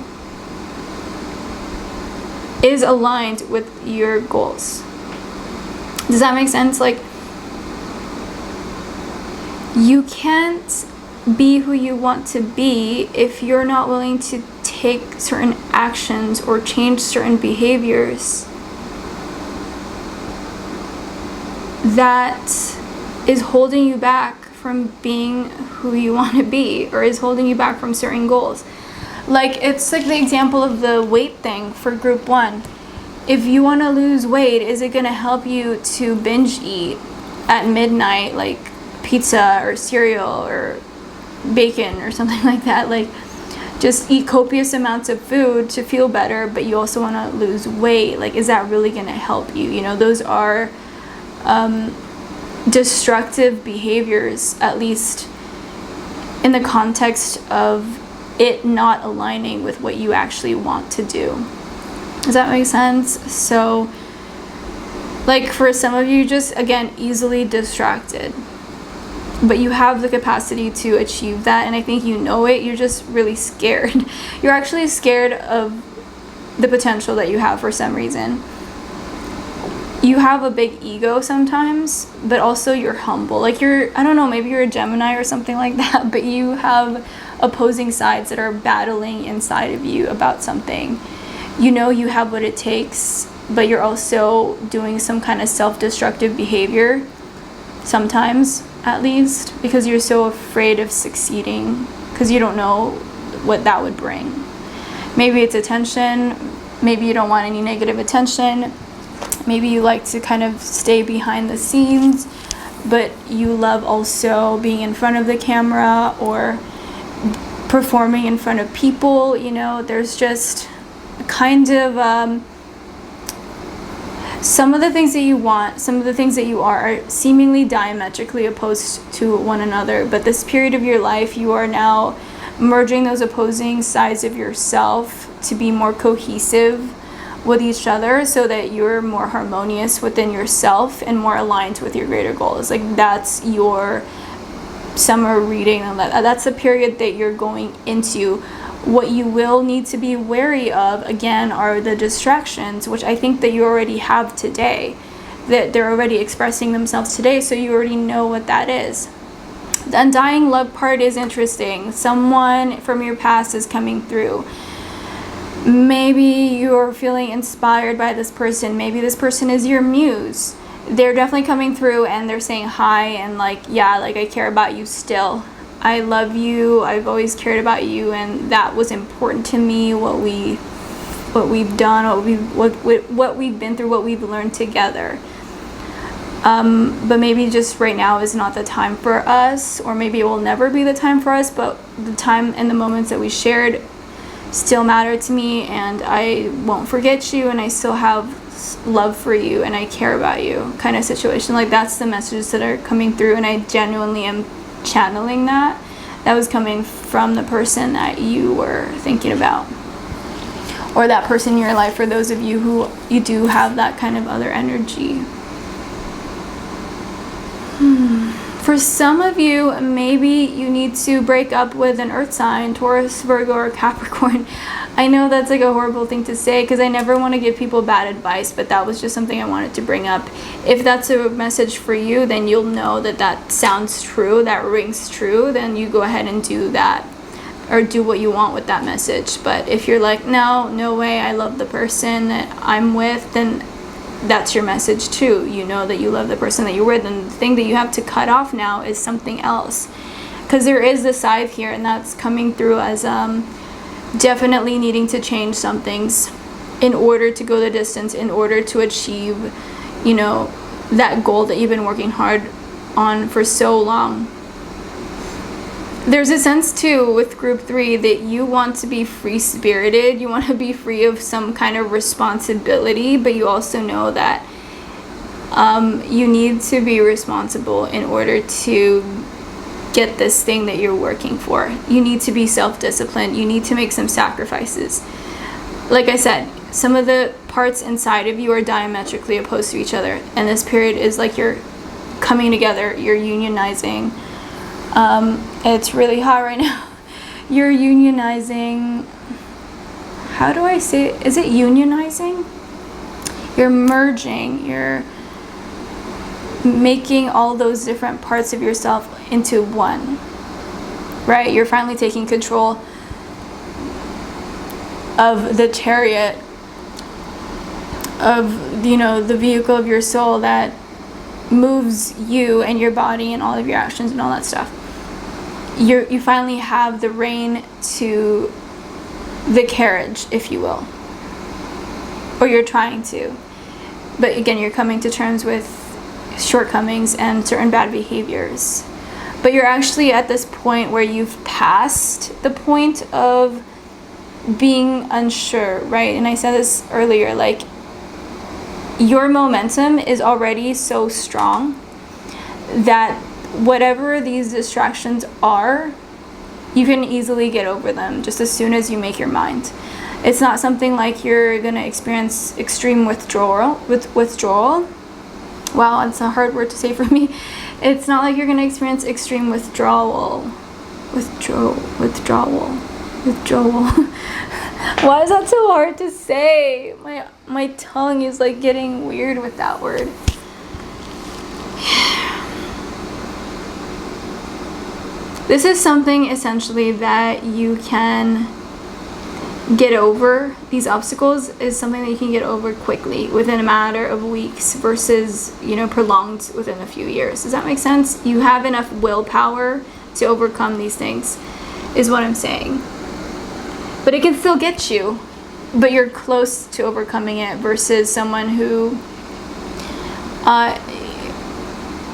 is aligned with your goals. Does that make sense? Like, you can't be who you want to be if you're not willing to take certain actions or change certain behaviors that is holding you back from being who you want to be, or is holding you back from certain goals. Like, it's like the example of the weight thing for group 1. If you want to lose weight, is it going to help you to binge eat at midnight, like pizza or cereal or bacon or something like that? Like, just eat copious amounts of food to feel better, but you also want to lose weight. Like, is that really going to help you? You know, those are destructive behaviors, at least in the context of it not aligning with what you actually want to do. Does that make sense? So, like, for some of you, just again, easily distracted, but you have the capacity to achieve that, and I think you know it. You're just really scared. You're actually scared of the potential that you have for some reason. You have a big ego sometimes, but also you're humble. Like, I don't know, maybe you're a Gemini or something like that, but you have opposing sides that are battling inside of you about something. You know you have what it takes, but you're also doing some kind of self-destructive behavior, sometimes at least, because you're so afraid of succeeding, because you don't know what that would bring. Maybe it's attention, maybe you don't want any negative attention, maybe you like to kind of stay behind the scenes, but you love also being in front of the camera or performing in front of people. You know, there's just kind of some of the things that you want, some of the things that you are seemingly diametrically opposed to one another. But this period of your life, you are now merging those opposing sides of yourself to be more cohesive with each other, so that you're more harmonious within yourself and more aligned with your greater goals. Like, that's your summer reading, and that's the period that you're going into. What you will need to be wary of, again, are the distractions, which I think that you already have today, that they're already expressing themselves today, so you already know what that is. The undying love part is interesting. Someone from your past is coming through. Maybe you're feeling inspired by this person. Maybe this person is your muse. They're definitely coming through and they're saying hi and like, yeah, like, I care about you still. I love you. I've always cared about you, and that was important to me. What we've done, what we've been through, what we've learned together. But maybe just right now is not the time for us, or maybe it will never be the time for us. But the time and the moments that we shared still matter to me, and I won't forget you, and I still have love for you, and I care about you, kind of situation. Like, that's the messages that are coming through, and I genuinely am channeling that. That was coming from the person that you were thinking about, or that person in your life, for those of you who you do have that kind of other energy. For some of you, maybe you need to break up with an earth sign, Taurus, Virgo, or Capricorn. I know that's like a horrible thing to say, because I never want to give people bad advice, but that was just something I wanted to bring up. If that's a message for you, then you'll know that that sounds true, that rings true, then you go ahead and do that, or do what you want with that message. But if you're like, no way, I love the person that I'm with, then that's your message too. You know that you love the person that you're with, and the thing that you have to cut off now is something else, because there is the scythe here, and that's coming through as definitely needing to change some things in order to go the distance, in order to achieve, you know, that goal that you've been working hard on for so long. There's a sense too with group 3 that you want to be free-spirited. You want to be free of some kind of responsibility, but you also know that you need to be responsible in order to get this thing that you're working for. You need to be self-disciplined. You need to make some sacrifices. Like I said, some of the parts inside of you are diametrically opposed to each other, and this period is like you're coming together. You're unionizing. It's really hot right now. You're unionizing. How do I say it? Is it unionizing? You're merging. You're making all those different parts of yourself into one, right? You're finally taking control of the chariot, of, you know, the vehicle of your soul that moves you and your body and all of your actions and all that stuff. You finally have the rein to the carriage, if you will, or you're trying to. But again, you're coming to terms with shortcomings and certain bad behaviors. But you're actually at this point where you've passed the point of being unsure, right? And I said this earlier, like, your momentum is already so strong that whatever these distractions are, you can easily get over them just as soon as you make your mind. It's not something like you're going to experience extreme withdrawal. Wow, it's a hard word to say for me. It's not like you're going to experience extreme withdrawal. Withdrawal. Why is that so hard to say? My tongue is like getting weird with that word. This is something essentially that you can get over. These obstacles is something that you can get over quickly within a matter of weeks versus, you know, prolonged within a few years. Does that make sense? You have enough willpower to overcome these things, is what I'm saying. But it can still get you, but you're close to overcoming it versus someone who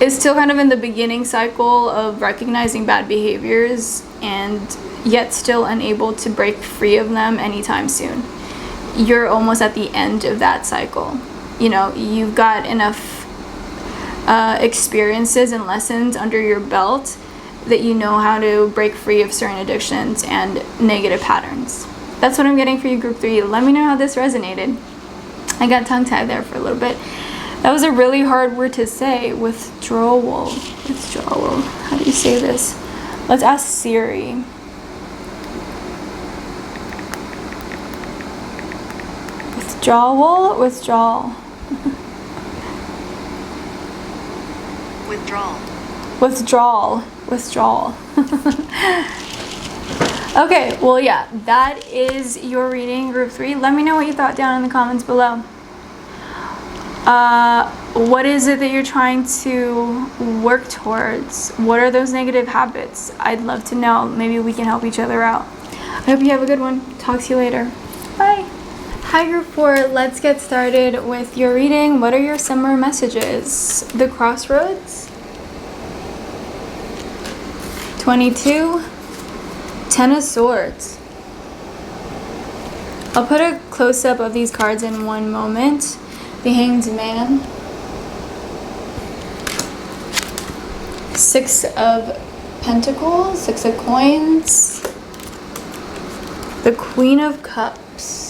is still kind of in the beginning cycle of recognizing bad behaviors and yet still unable to break free of them anytime soon. You're almost at the end of that cycle. You know, you've got enough experiences and lessons under your belt that you know how to break free of certain addictions and negative patterns. That's what I'm getting for you, Group 3. Let me know how this resonated. I got tongue-tied there for a little bit. That was a really hard word to say. Withdrawal. How do you say this? Let's ask Siri. Withdrawal. Okay, well, yeah, that is your reading, Group 3. Let me know what you thought down in the comments below. What is it that you're trying to work towards? What are those negative habits? I'd love to know. Maybe we can help each other out. I hope you have a good one. Talk to you later. Bye. Hi, Group 4. Let's get started with your reading. What are your summer messages? The Crossroads. 22. 10 of Swords. I'll put a close-up of these cards in one moment. The Hanged Man. 6 of Pentacles. 6 of Coins. The Queen of Cups.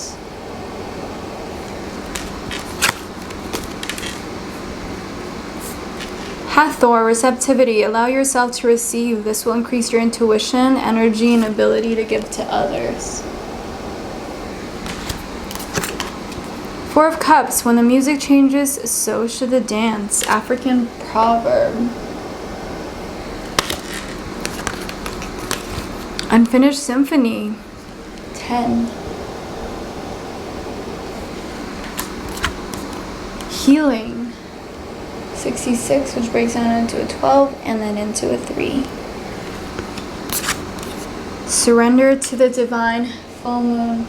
Hathor, receptivity. Allow yourself to receive. This will increase your intuition, energy, and ability to give to others. 4 of Cups. When the music changes, so should the dance. African proverb. Unfinished Symphony. 10. Healing. 66, which breaks down into a 12 and then into a 3. Surrender to the divine. Full moon.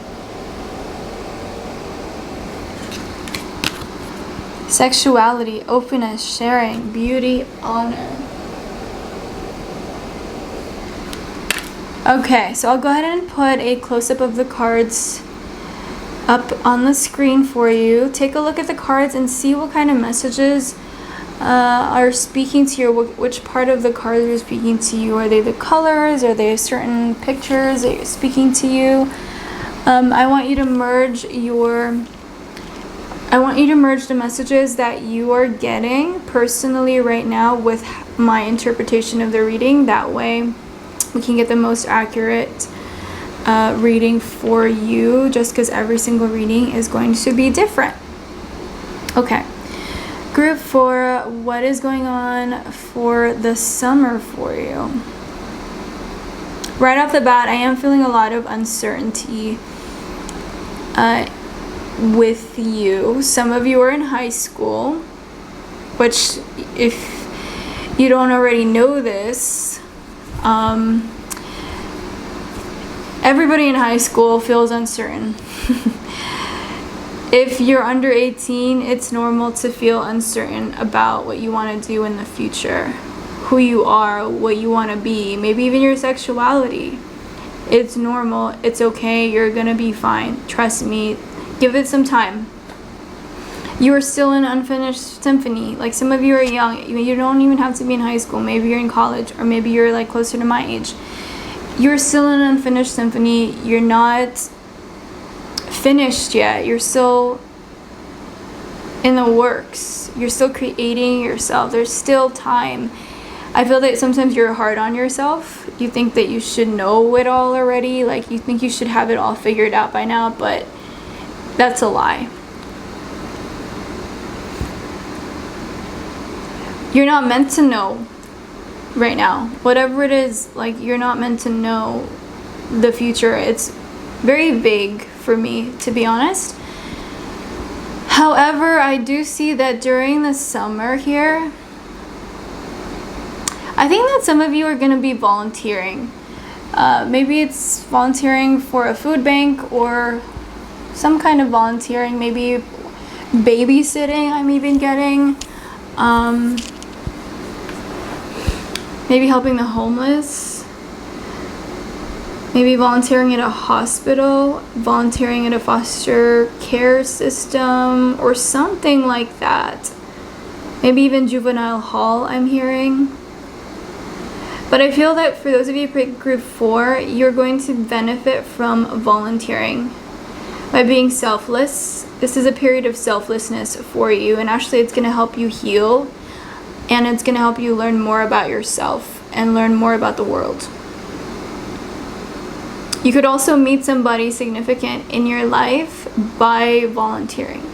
Sexuality, openness, sharing, beauty, honor. Okay, so I'll go ahead and put a close-up of the cards up on the screen for you. Take a look at the cards and see what kind of messages are speaking to you, which part of the cards are speaking to you. Are they the colors? Are they certain pictures that are speaking to you? I want you to merge your I want you to merge the messages that you are getting personally right now with my interpretation of the reading. That way we can get the most accurate reading for you, just because every single reading is going to be different. Okay. Group 4, what is going on for the summer for you? Right off the bat, I am feeling a lot of uncertainty with you. Some of you are in high school, which, if you don't already know this, everybody in high school feels uncertain. If you're under 18, it's normal to feel uncertain about what you want to do in the future, who you are, what you want to be, maybe even your sexuality. It's normal. It's okay. You're going to be fine. Trust me. Give it some time. You are still an unfinished symphony. Like, some of you are young. You don't even have to be in high school. Maybe you're in college, or maybe you're like closer to my age. You're still an unfinished symphony. You're not finished yet. You're still in the works. You're still creating yourself. There's still time. I feel that sometimes you're hard on yourself. You think that you should know it all already. Like, you think you should have it all figured out by now, but that's a lie. You're not meant to know right now. Whatever it is, like, you're not meant to know the future. It's very vague for me, to be honest. However, I do see that during the summer here, I think that some of you are going to be volunteering. Maybe it's volunteering for a food bank or some kind of volunteering, maybe babysitting I'm even getting. Maybe helping the homeless. Maybe volunteering at a hospital, volunteering at a foster care system, or something like that. Maybe even juvenile hall, I'm hearing. But I feel that for those of you pick group 4, you're going to benefit from volunteering by being selfless. This is a period of selflessness for you, and actually it's going to help you heal, and it's going to help you learn more about yourself and learn more about the world. You could also meet somebody significant in your life by volunteering.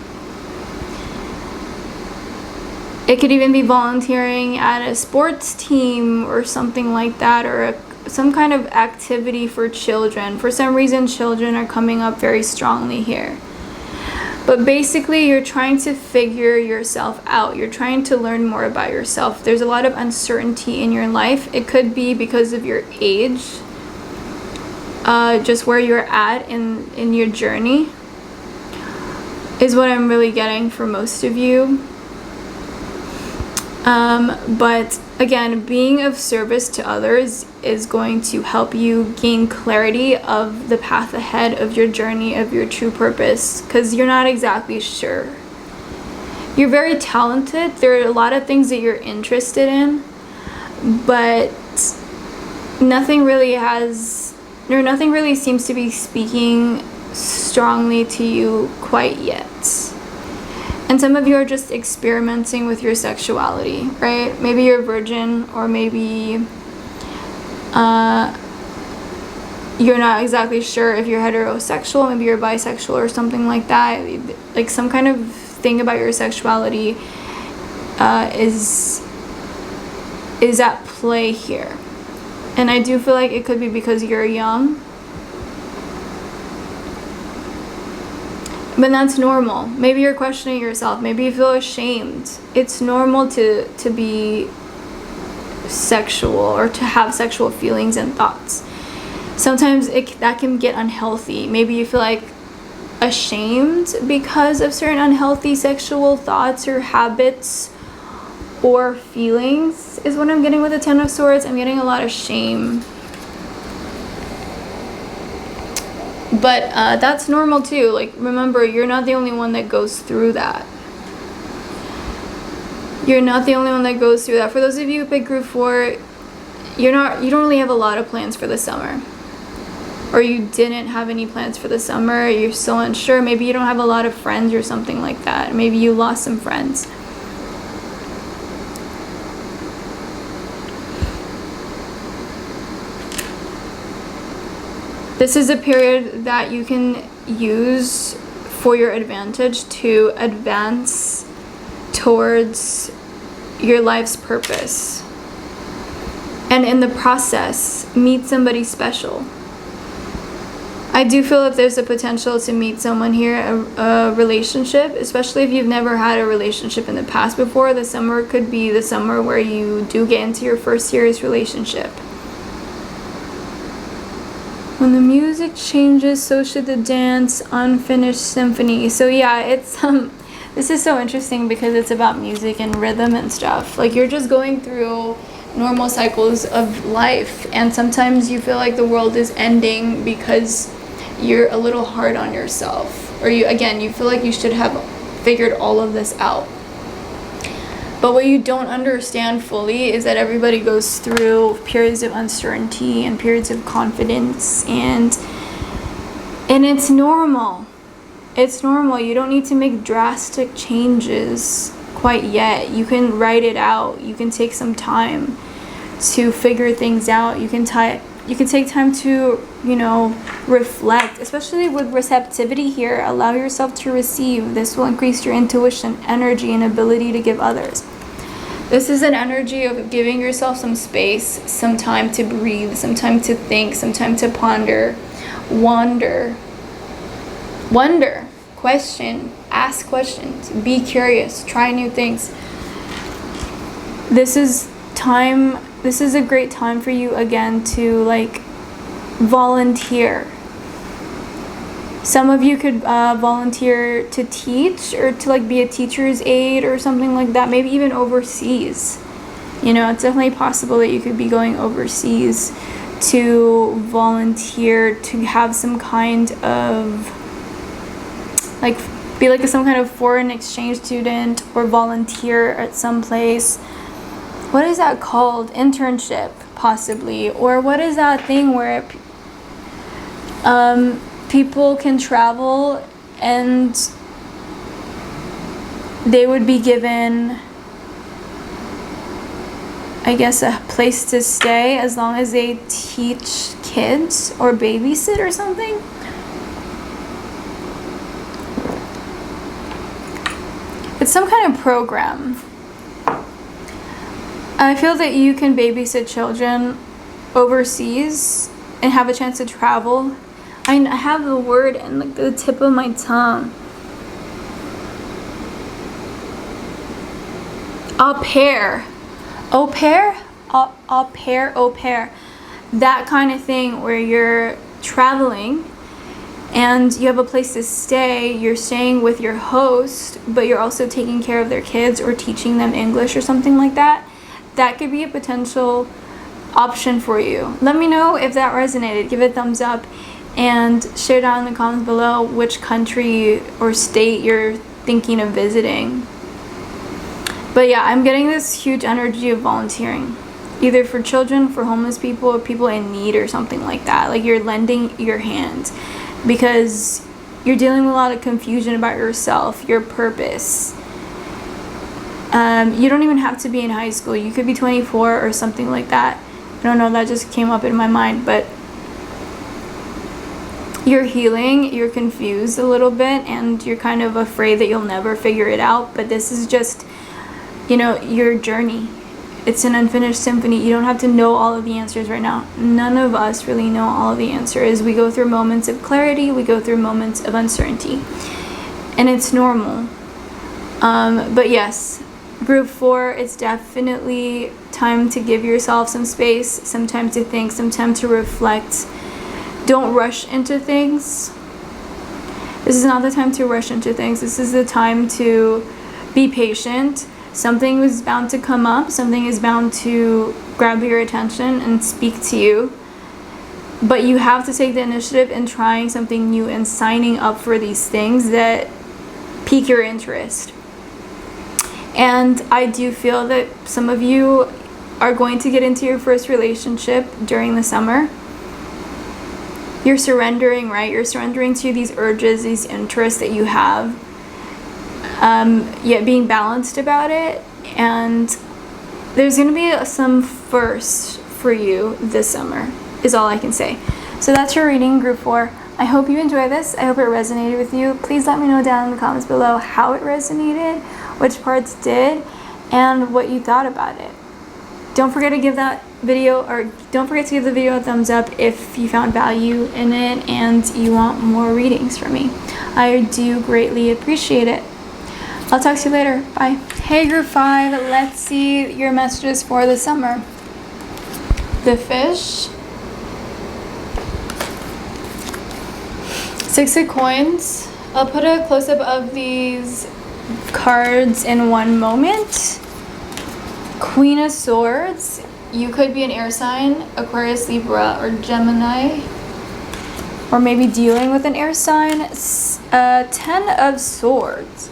It could even be volunteering at a sports team or something like that, or some kind of activity for children. For some reason, children are coming up very strongly here. But basically, you're trying to figure yourself out. You're trying to learn more about yourself. There's a lot of uncertainty in your life. It could be because of your age. Just where you're at in your journey is what I'm really getting for most of you. But again, being of service to others is going to help you gain clarity of the path ahead of your journey, of your true purpose, because you're not exactly sure. You're very talented. There are a lot of things that you're interested in, but nothing really seems to be speaking strongly to you quite yet. And some of you are just experimenting with your sexuality, right? Maybe you're a virgin, or maybe you're not exactly sure if you're heterosexual. Maybe you're bisexual or something like that. Like, some kind of thing about your sexuality is at play here. And I do feel like it could be because you're young. But that's normal. Maybe you're questioning yourself. Maybe you feel ashamed. It's normal to be sexual, or to have sexual feelings and thoughts. Sometimes that can get unhealthy. Maybe you feel like ashamed because of certain unhealthy sexual thoughts or habits or feelings, is what I'm getting with the Ten of Swords. I'm getting a lot of shame. But that's normal too. Like, remember, you're not the only one that goes through that. You're not the only one that goes through that. For those of you who pick group 4, you don't really have a lot of plans for the summer. or you didn't have any plans for the summer, you're still unsure, maybe you don't have a lot of friends or something like that, maybe you lost some friends. This is a period that you can use for your advantage to advance towards your life's purpose. And in the process, meet somebody special. I do feel that there's a potential to meet someone here, a relationship, especially if you've never had a relationship in the past before. The summer could be the summer where you do get into your first serious relationship. When the music changes, so should the dance. Unfinished symphony. So yeah, it's this is so interesting because it's about music and rhythm and stuff. Like, you're just going through normal cycles of life, and sometimes you feel like the world is ending because you're a little hard on yourself, or you feel like you should have figured all of this out. But what you don't understand fully is that everybody goes through periods of uncertainty and periods of confidence, and it's normal. It's normal. You don't need to make drastic changes quite yet. You can write it out. You can take some time to figure things out. You can take time to, reflect, especially with receptivity here. Allow yourself to receive. This will increase your intuition, energy, and ability to give others. This is an energy of giving yourself some space, some time to breathe, some time to think, some time to ponder, wonder, question, ask questions, be curious, try new things. This is a great time for you again to volunteer. Some of you could volunteer to teach, or to be a teacher's aide or something like that, maybe even overseas. It's definitely possible that you could be going overseas to volunteer, to have some kind of be some kind of foreign exchange student, or volunteer at some place. What is that called? Internship, possibly. Or what is that thing where people can travel and they would be given, I guess, a place to stay as long as they teach kids or babysit or something? It's some kind of program. I feel that you can babysit children overseas and have a chance to travel. I have the word in the tip of my tongue. Au pair. Au pair? Au pair. That kind of thing where you're traveling and you have a place to stay. You're staying with your host, but you're also taking care of their kids or teaching them English or something like that. That could be a potential option for you. Let me know if that resonated. Give it a thumbs up and share down in the comments below which country or state you're thinking of visiting. But yeah, I'm getting this huge energy of volunteering, either for children, for homeless people, or people in need or something like that. You're lending your hand because you're dealing with a lot of confusion about yourself, your purpose. You don't even have to be in high school. You could be 24 or something like that. I don't know, that just came up in my mind, but you're healing, you're confused a little bit, and you're kind of afraid that you'll never figure it out. But this is just, your journey. It's an unfinished symphony. You don't have to know all of the answers right now. None of us really know all of the answers. We go through moments of clarity, we go through moments of uncertainty, and it's normal. But yes, group 4, it's definitely time to give yourself some space, some time to think, some time to reflect. Don't rush into things. This is not the time to rush into things. This is the time to be patient. Something is bound to come up. Something is bound to grab your attention and speak to you. But you have to take the initiative in trying something new and signing up for these things that pique your interest. And I do feel that some of you are going to get into your first relationship during the summer. you're surrendering, right? You're surrendering to these urges, these interests that you have, yet being balanced about it. And there's going to be some firsts for you this summer, is all I can say. So that's your reading, group 4. I hope you enjoy this. I hope it resonated with you. Please let me know down in the comments below how it resonated, which parts did, and what you thought about it. Don't forget to give that video, or don't forget to give the video a thumbs up if you found value in it and you want more readings from me. I do greatly appreciate it. I'll talk to you later. Bye. Hey group 5, let's see your messages for the summer. The Fish, 6 of Coins. I'll put a close-up of these cards in one moment. Queen of Swords. You could be an air sign, Aquarius, Libra, or Gemini, or maybe dealing with an air sign. 10 of Swords.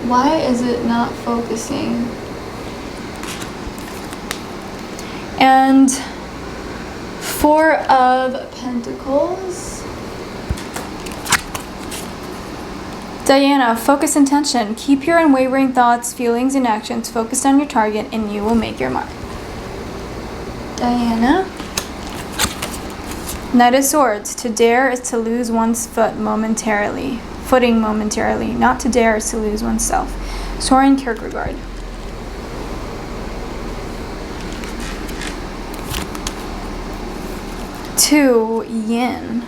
Why is it not focusing? And 4 of Pentacles. Diana, focus intention. Keep your unwavering thoughts, feelings, and actions focused on your target, and you will make your mark. Diana. Knight of Swords. To dare is to lose one's footing momentarily, not to dare is to lose oneself. Soren Kierkegaard. Two, Yin.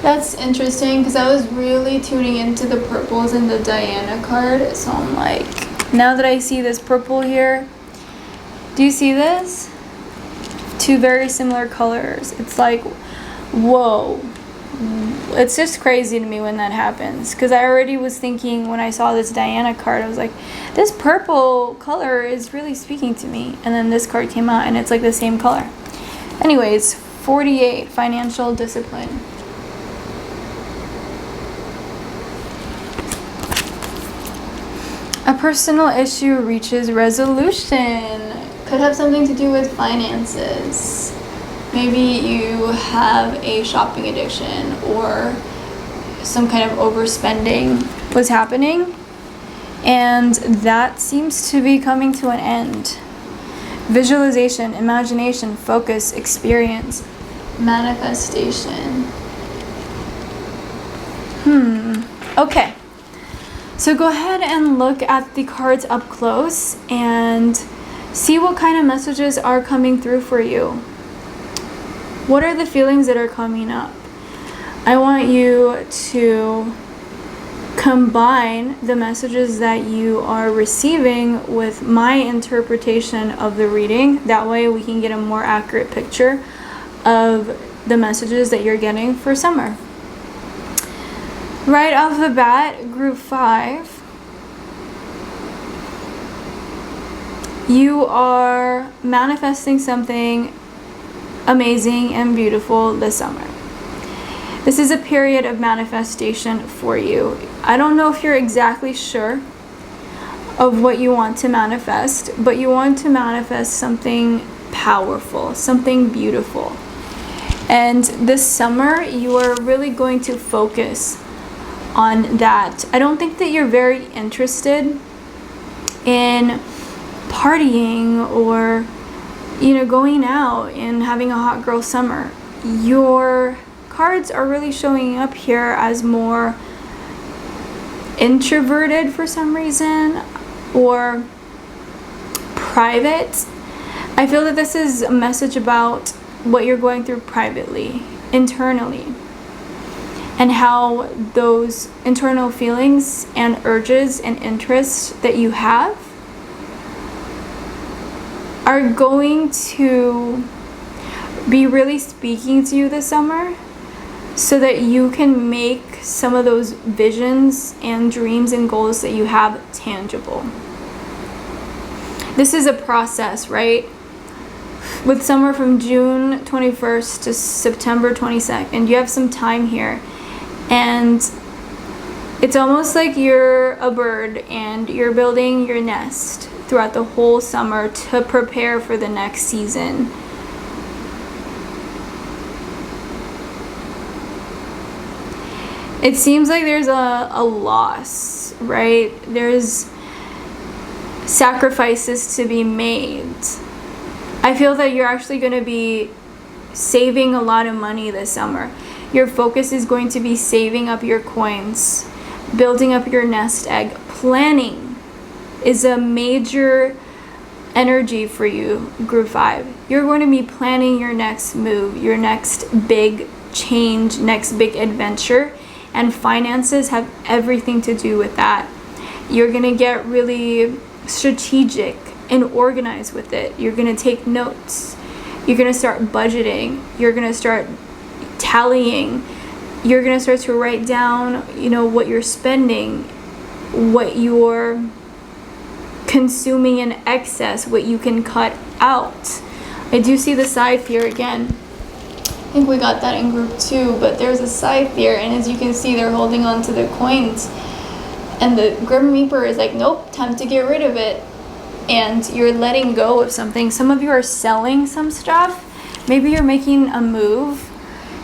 That's interesting because I was really tuning into the purples in the Diana card. So I'm like, now that I see this purple here, do you see this? 2 very similar colors. It's like, whoa. It's just crazy to me when that happens, because I already was thinking when I saw this Diana card, I was like, this purple color is really speaking to me. And then this card came out and it's like the same color. Anyways, 48, Financial Discipline. A personal issue reaches resolution. Could have something to do with finances. Maybe you have a shopping addiction or some kind of overspending was happening, and that seems to be coming to an end. Visualization, imagination, focus, experience, manifestation. Okay. So go ahead and look at the cards up close and see what kind of messages are coming through for you. What are the feelings that are coming up? I want you to combine the messages that you are receiving with my interpretation of the reading. That way we can get a more accurate picture of the messages that you're getting for summer. Right off the bat, group 5, you are manifesting something amazing and beautiful this summer. This is a period of manifestation for you. I don't know if you're exactly sure of what you want to manifest, but you want to manifest something powerful, something beautiful. And this summer, you are really going to focus on that. I don't think that you're very interested in partying or, going out and having a hot girl summer. Your cards are really showing up here as more introverted for some reason, or private. I feel that this is a message about what you're going through privately, internally, and how those internal feelings and urges and interests that you have are going to be really speaking to you this summer, so that you can make some of those visions and dreams and goals that you have tangible. This is a process, right? With summer from June 21st to September 22nd, you have some time here. And it's almost like you're a bird and you're building your nest throughout the whole summer to prepare for the next season. It seems like there's a loss, right? There's sacrifices to be made. I feel that you're actually going to be saving a lot of money this summer. Your focus is going to be saving up your coins, building up your nest egg. Planning is a major energy for you, Group 5. You're going to be planning your next move, your next big change, next big adventure. And finances have everything to do with that. You're going to get really strategic and organized with it. You're going to take notes. You're going to start budgeting. You're going to start tallying. You're going to start to write down, what you're spending, what you're consuming in excess, what you can cut out. I do see the scythe here again. I think we got that in Group 2, but there's a scythe here, and as you can see, they're holding on to the coins. And the Grim Reaper is like, nope, time to get rid of it. And you're letting go of something. Some of you are selling some stuff. Maybe you're making a move,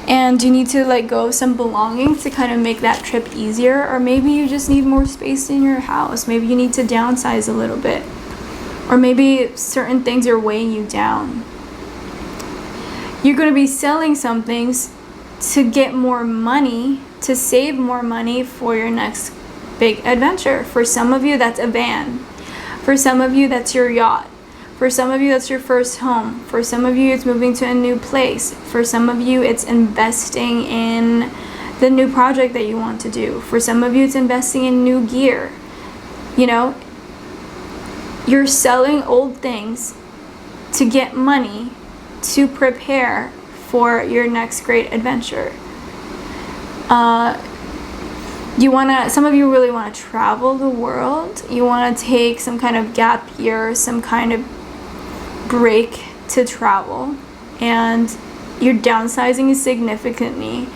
and you need to let go of some belongings to kind of make that trip easier. Or maybe you just need more space in your house. Maybe you need to downsize a little bit. Or maybe certain things are weighing you down. You're going to be selling some things to get more money, to save more money for your next big adventure. For some of you, that's a van. For some of you, that's your yacht. For some of you, that's your first home. For some of you, it's moving to a new place. For some of you, it's investing in the new project that you want to do. For some of you, it's investing in new gear. You're selling old things to get money to prepare for your next great adventure. Some of you really want to travel the world. You want to take some kind of gap year, some kind of break to travel, and you're downsizing significantly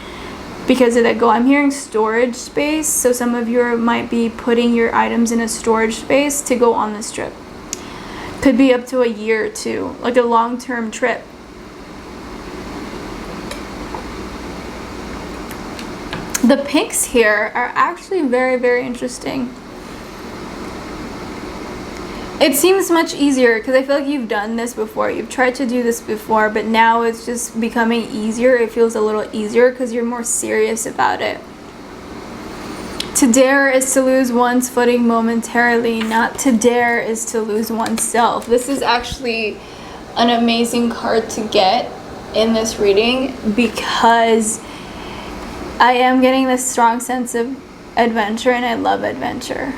because of that goal. I'm hearing storage space, so some of you might be putting your items in a storage space to go on this trip. Could be up to a year or two, like a long-term trip. The pinks here are actually very, very interesting. It seems much easier because I feel like you've done this before. You've tried to do this before, but now it's just becoming easier. It feels a little easier because you're more serious about it. To dare is to lose one's footing momentarily. Not to dare is to lose oneself. This is actually an amazing card to get in this reading because I am getting this strong sense of adventure, and I love adventure.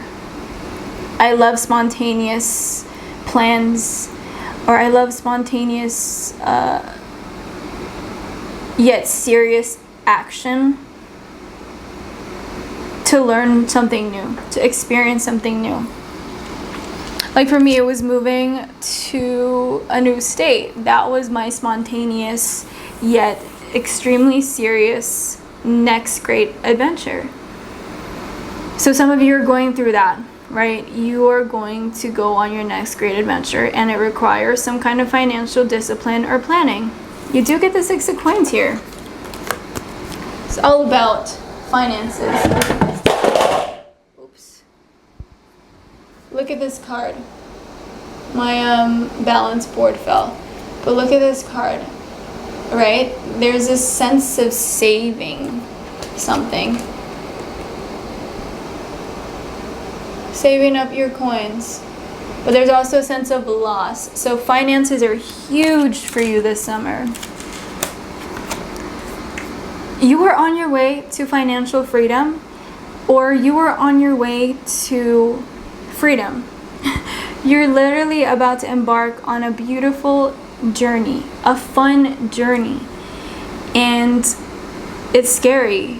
I love spontaneous plans, or I love spontaneous yet serious action to learn something new, to experience something new. Like for me, it was moving to a new state. That was my spontaneous yet extremely serious next great adventure. So some of you are going through that, right? You are going to go on your next great adventure, and it requires some kind of financial discipline or planning. You do get the 6 of coins here. It's all about finances. Oops. Look at this card. My balance board fell. But look at this card. Right? There's a sense of saving something. Saving up your coins. But there's also a sense of loss. So finances are huge for you this summer. You are on your way to financial freedom, or you are on your way to freedom. You're literally about to embark on a beautiful journey, a fun journey, and it's scary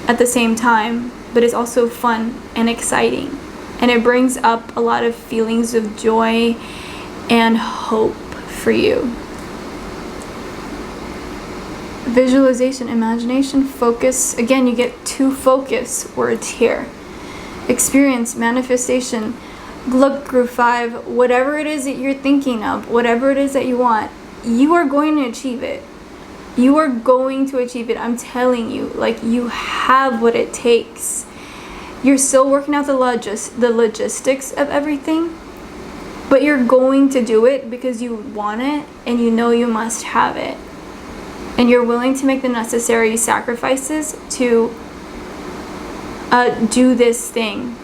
at the same time, but it's also fun and exciting, and it brings up a lot of feelings of joy and hope for you. Visualization, imagination, focus. Again, you get 2 focus words here. Experience, manifestation. Look, group 5, whatever it is that you're thinking of, whatever it is that you want, you are going to achieve it. You are going to achieve it. I'm telling you, like, you have what it takes. You're still working out the logistics of everything, but you're going to do it because you want it and you know you must have it. And you're willing to make the necessary sacrifices to do this thing,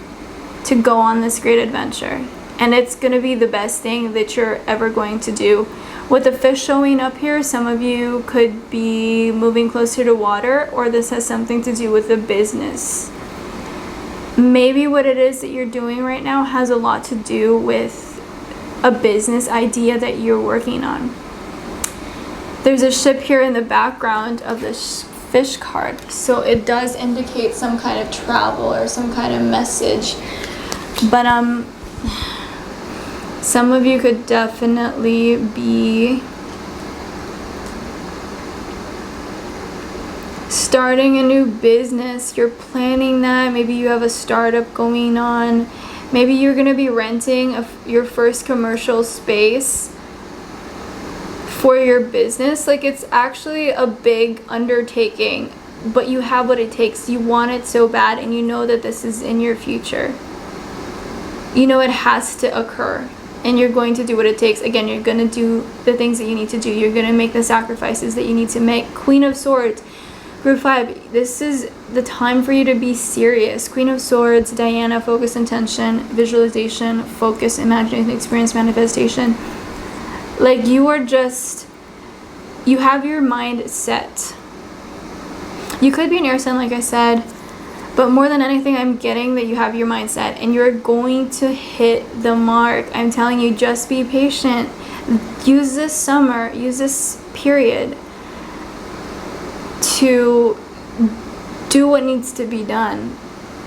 to go on this great adventure. And it's going to be the best thing that you're ever going to do. With the fish showing up here, some of you could be moving closer to water, or this has something to do with a business. Maybe what it is that you're doing right now has a lot to do with a business idea that you're working on. There's a ship here in the background of this fish card, so it does indicate some kind of travel or some kind of message. But some of you could definitely be starting a new business. You're planning that. Maybe you have a startup going on. Maybe you're going to be renting your first commercial space for your business. Like, it's actually a big undertaking, but you have what it takes. You want it so bad, and you know that this is in your future. You know it has to occur, and you're going to do what it takes. Again, you're going to do the things that you need to do. You're going to make the sacrifices that you need to make. Queen of Swords, group 5, this is the time for you to be serious. Queen of Swords, Diana, focus, intention, visualization, focus, imagination, experience, manifestation. Like, you have your mind set. You could be an air sign, like I said, but more than anything, I'm getting that you have your mind set and you're going to hit the mark. I'm telling you, just be patient. Use this summer, use this period to do what needs to be done.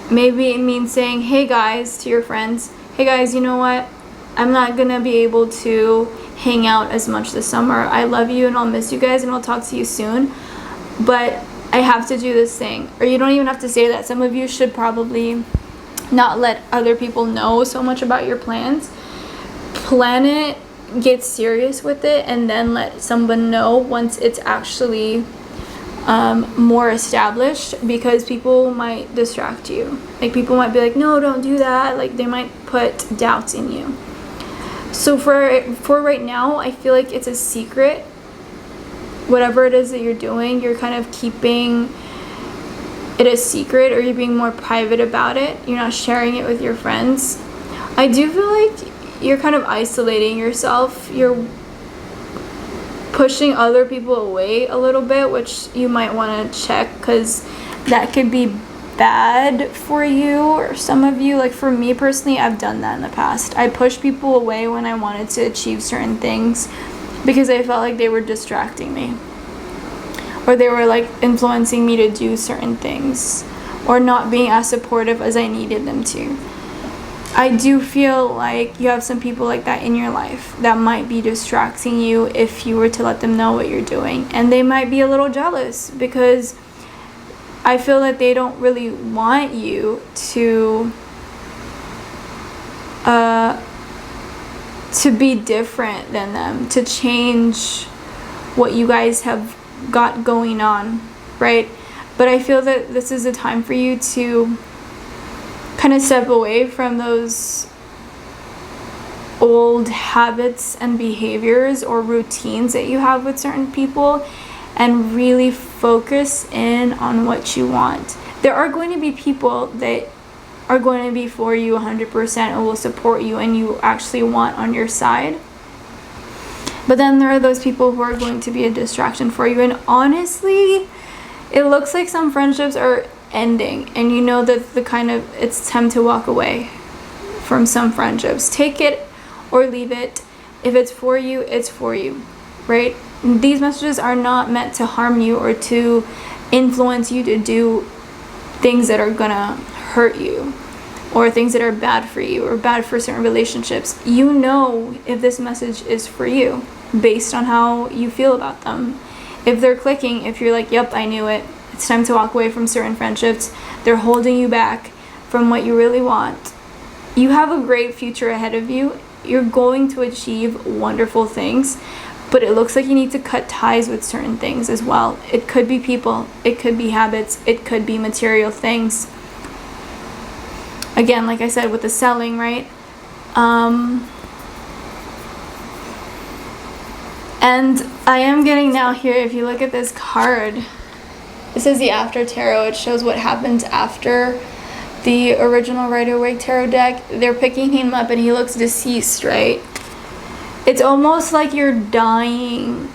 Maybe it means saying, hey guys, to your friends, hey guys, you know what? I'm not gonna be able to hang out as much this summer. I love you and I'll miss you guys and I'll talk to you soon, but I have to do this thing. Or you don't even have to say that. Some of you should probably not let other people know so much about your plans. Plan it, get serious with it, and then let someone know once it's actually more established, because people might distract you. Like, people might be like, no, don't do that. Like, they might put doubts in you. So for right now, I feel like it's a secret. Whatever it is that you're doing, you're kind of keeping it a secret, or you're being more private about it. You're not sharing it with your friends. I do feel like you're kind of isolating yourself. You're pushing other people away a little bit, which you might want to check, because that could be bad for you or some of you. Like, for me personally, I've done that in the past. I pushed people away when I wanted to achieve certain things because I felt like they were distracting me, or they were like influencing me to do certain things, or not being as supportive as I needed them to. I do feel like you have some people like that in your life that might be distracting you if you were to let them know what you're doing. And they might be a little jealous, because I feel that they don't really want you to be different than them, to change what you guys have got going on, right? But I feel that this is a time for you to kind of step away from those old habits and behaviors or routines that you have with certain people, and really focus in on what you want. There are going to be people that are going to be for you 100% and will support you and you actually want on your side. But then there are those people who are going to be a distraction for you. And honestly, it looks like some friendships are ending, and you know that it's time to walk away from some friendships. Take it or leave it. If it's for you, it's for you, right? These messages are not meant to harm you or to influence you to do things that are gonna hurt you, or things that are bad for you or bad for certain relationships. You know if this message is for you based on how you feel about them. If they're clicking, if you're like, yep, I knew it, it's time to walk away from certain friendships, they're holding you back from what you really want, you have a great future ahead of you. You're going to achieve wonderful things, but it looks like you need to cut ties with certain things as well. It could be people, it could be habits, it could be material things. Again, like I said, with the selling, right? And I am getting now here, if you look at this card, this is the After Tarot. It shows what happens after the original Rider-Waite Tarot deck. They're picking him up and he looks deceased, right? It's almost like you're dying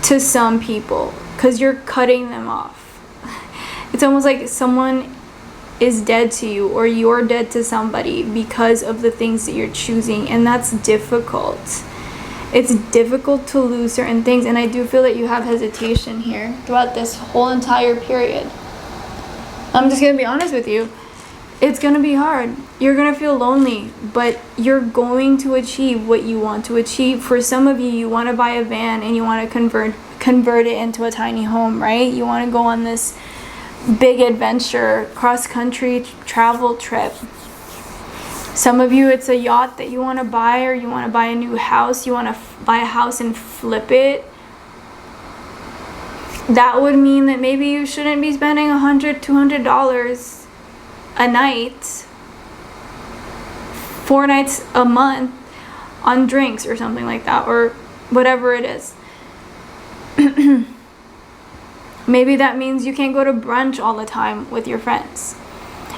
to some people because you're cutting them off. It's almost like someone is dead to you, or you're dead to somebody because of the things that you're choosing, and that's difficult. It's difficult to lose certain things, and I do feel that you have hesitation here throughout this whole entire period. I'm just gonna be honest with you. It's gonna be hard. You're gonna feel lonely, but you're going to achieve what you want to achieve. For some of you, you want to buy a van and you want to convert it into a tiny home, right? You want to go on this big adventure, cross-country travel trip. Some of you, it's a yacht that you want to buy, or you want to buy a new house. You want to buy a house and flip it. That would mean that maybe you shouldn't be spending $100, $200 a night, 4 nights a month on drinks or something like that, or whatever it is. Maybe that means you can't go to brunch all the time with your friends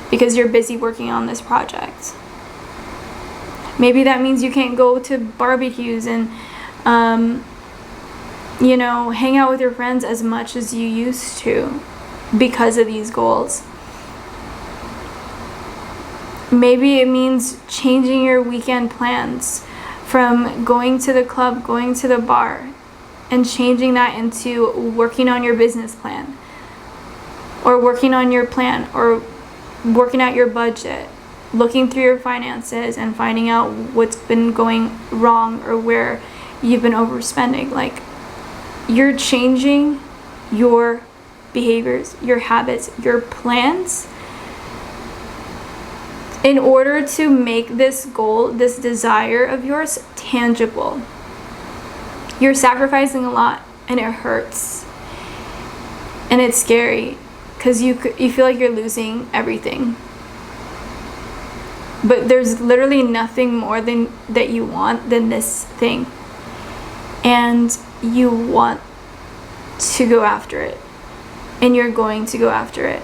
because you're busy working on this project. Maybe that means you can't go to barbecues and, you know, hang out with your friends as much as you used to because of these goals. Maybe it means changing your weekend plans from going to the club, going to the bar, and changing that into working on your business plan, or working on your plan, or working out your budget, looking through your finances and finding out what's been going wrong or where you've been overspending. Like, you're changing your behaviors, your habits, your plans in order to make this goal, this desire of yours, tangible. You're sacrificing a lot, and it hurts, and it's scary because you feel like you're losing everything. But there's literally nothing more than that you want than this thing, and you want to go after it, and you're going to go after it.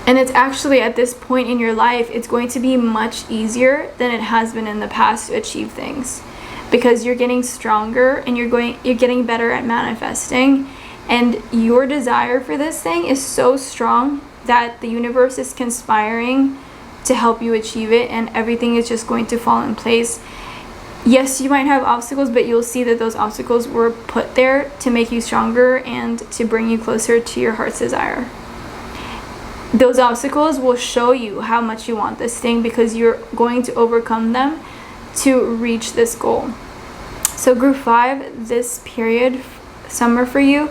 And it's actually, at this point in your life, it's going to be much easier than it has been in the past to achieve things, because you're getting stronger and you're getting better at manifesting, and your desire for this thing is so strong that the universe is conspiring to help you achieve it, and everything is just going to fall in place. Yes, you might have obstacles, but you'll see that those obstacles were put there to make you stronger and to bring you closer to your heart's desire. Those obstacles will show you how much you want this thing, because you're going to overcome them to reach this goal. So group 5, this period, summer for you,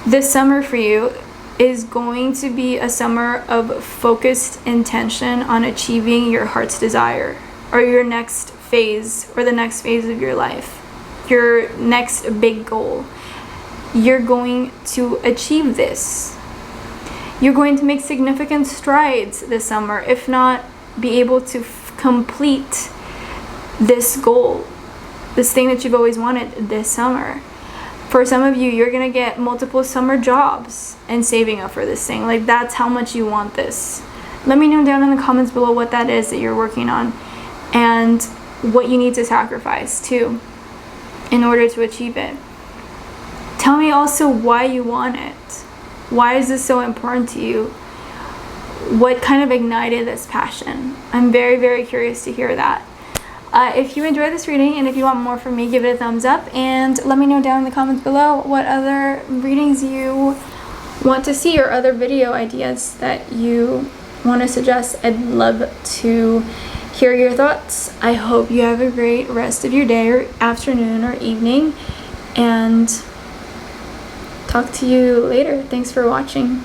this summer for you is going to be a summer of focused intention on achieving your heart's desire, or your next phase, or the next phase of your life, your next big goal. You're going to achieve this. You're going to make significant strides this summer, if not be able to complete this goal, this thing that you've always wanted this summer. For some of you, you're gonna get multiple summer jobs and saving up for this thing. Like, that's how much you want this. Let me know down in the comments below what that is that you're working on, and what you need to sacrifice too in order to achieve it. Tell me also why you want it. Why is this so important to you? What kind of ignited this passion? I'm very, very curious to hear that. If you enjoyed this reading, and if you want more from me, give it a thumbs up, and let me know down in the comments below what other readings you want to see, or other video ideas that you want to suggest. I'd love to hear your thoughts. I hope you have a great rest of your day, or afternoon, or evening, and talk to you later. Thanks for watching.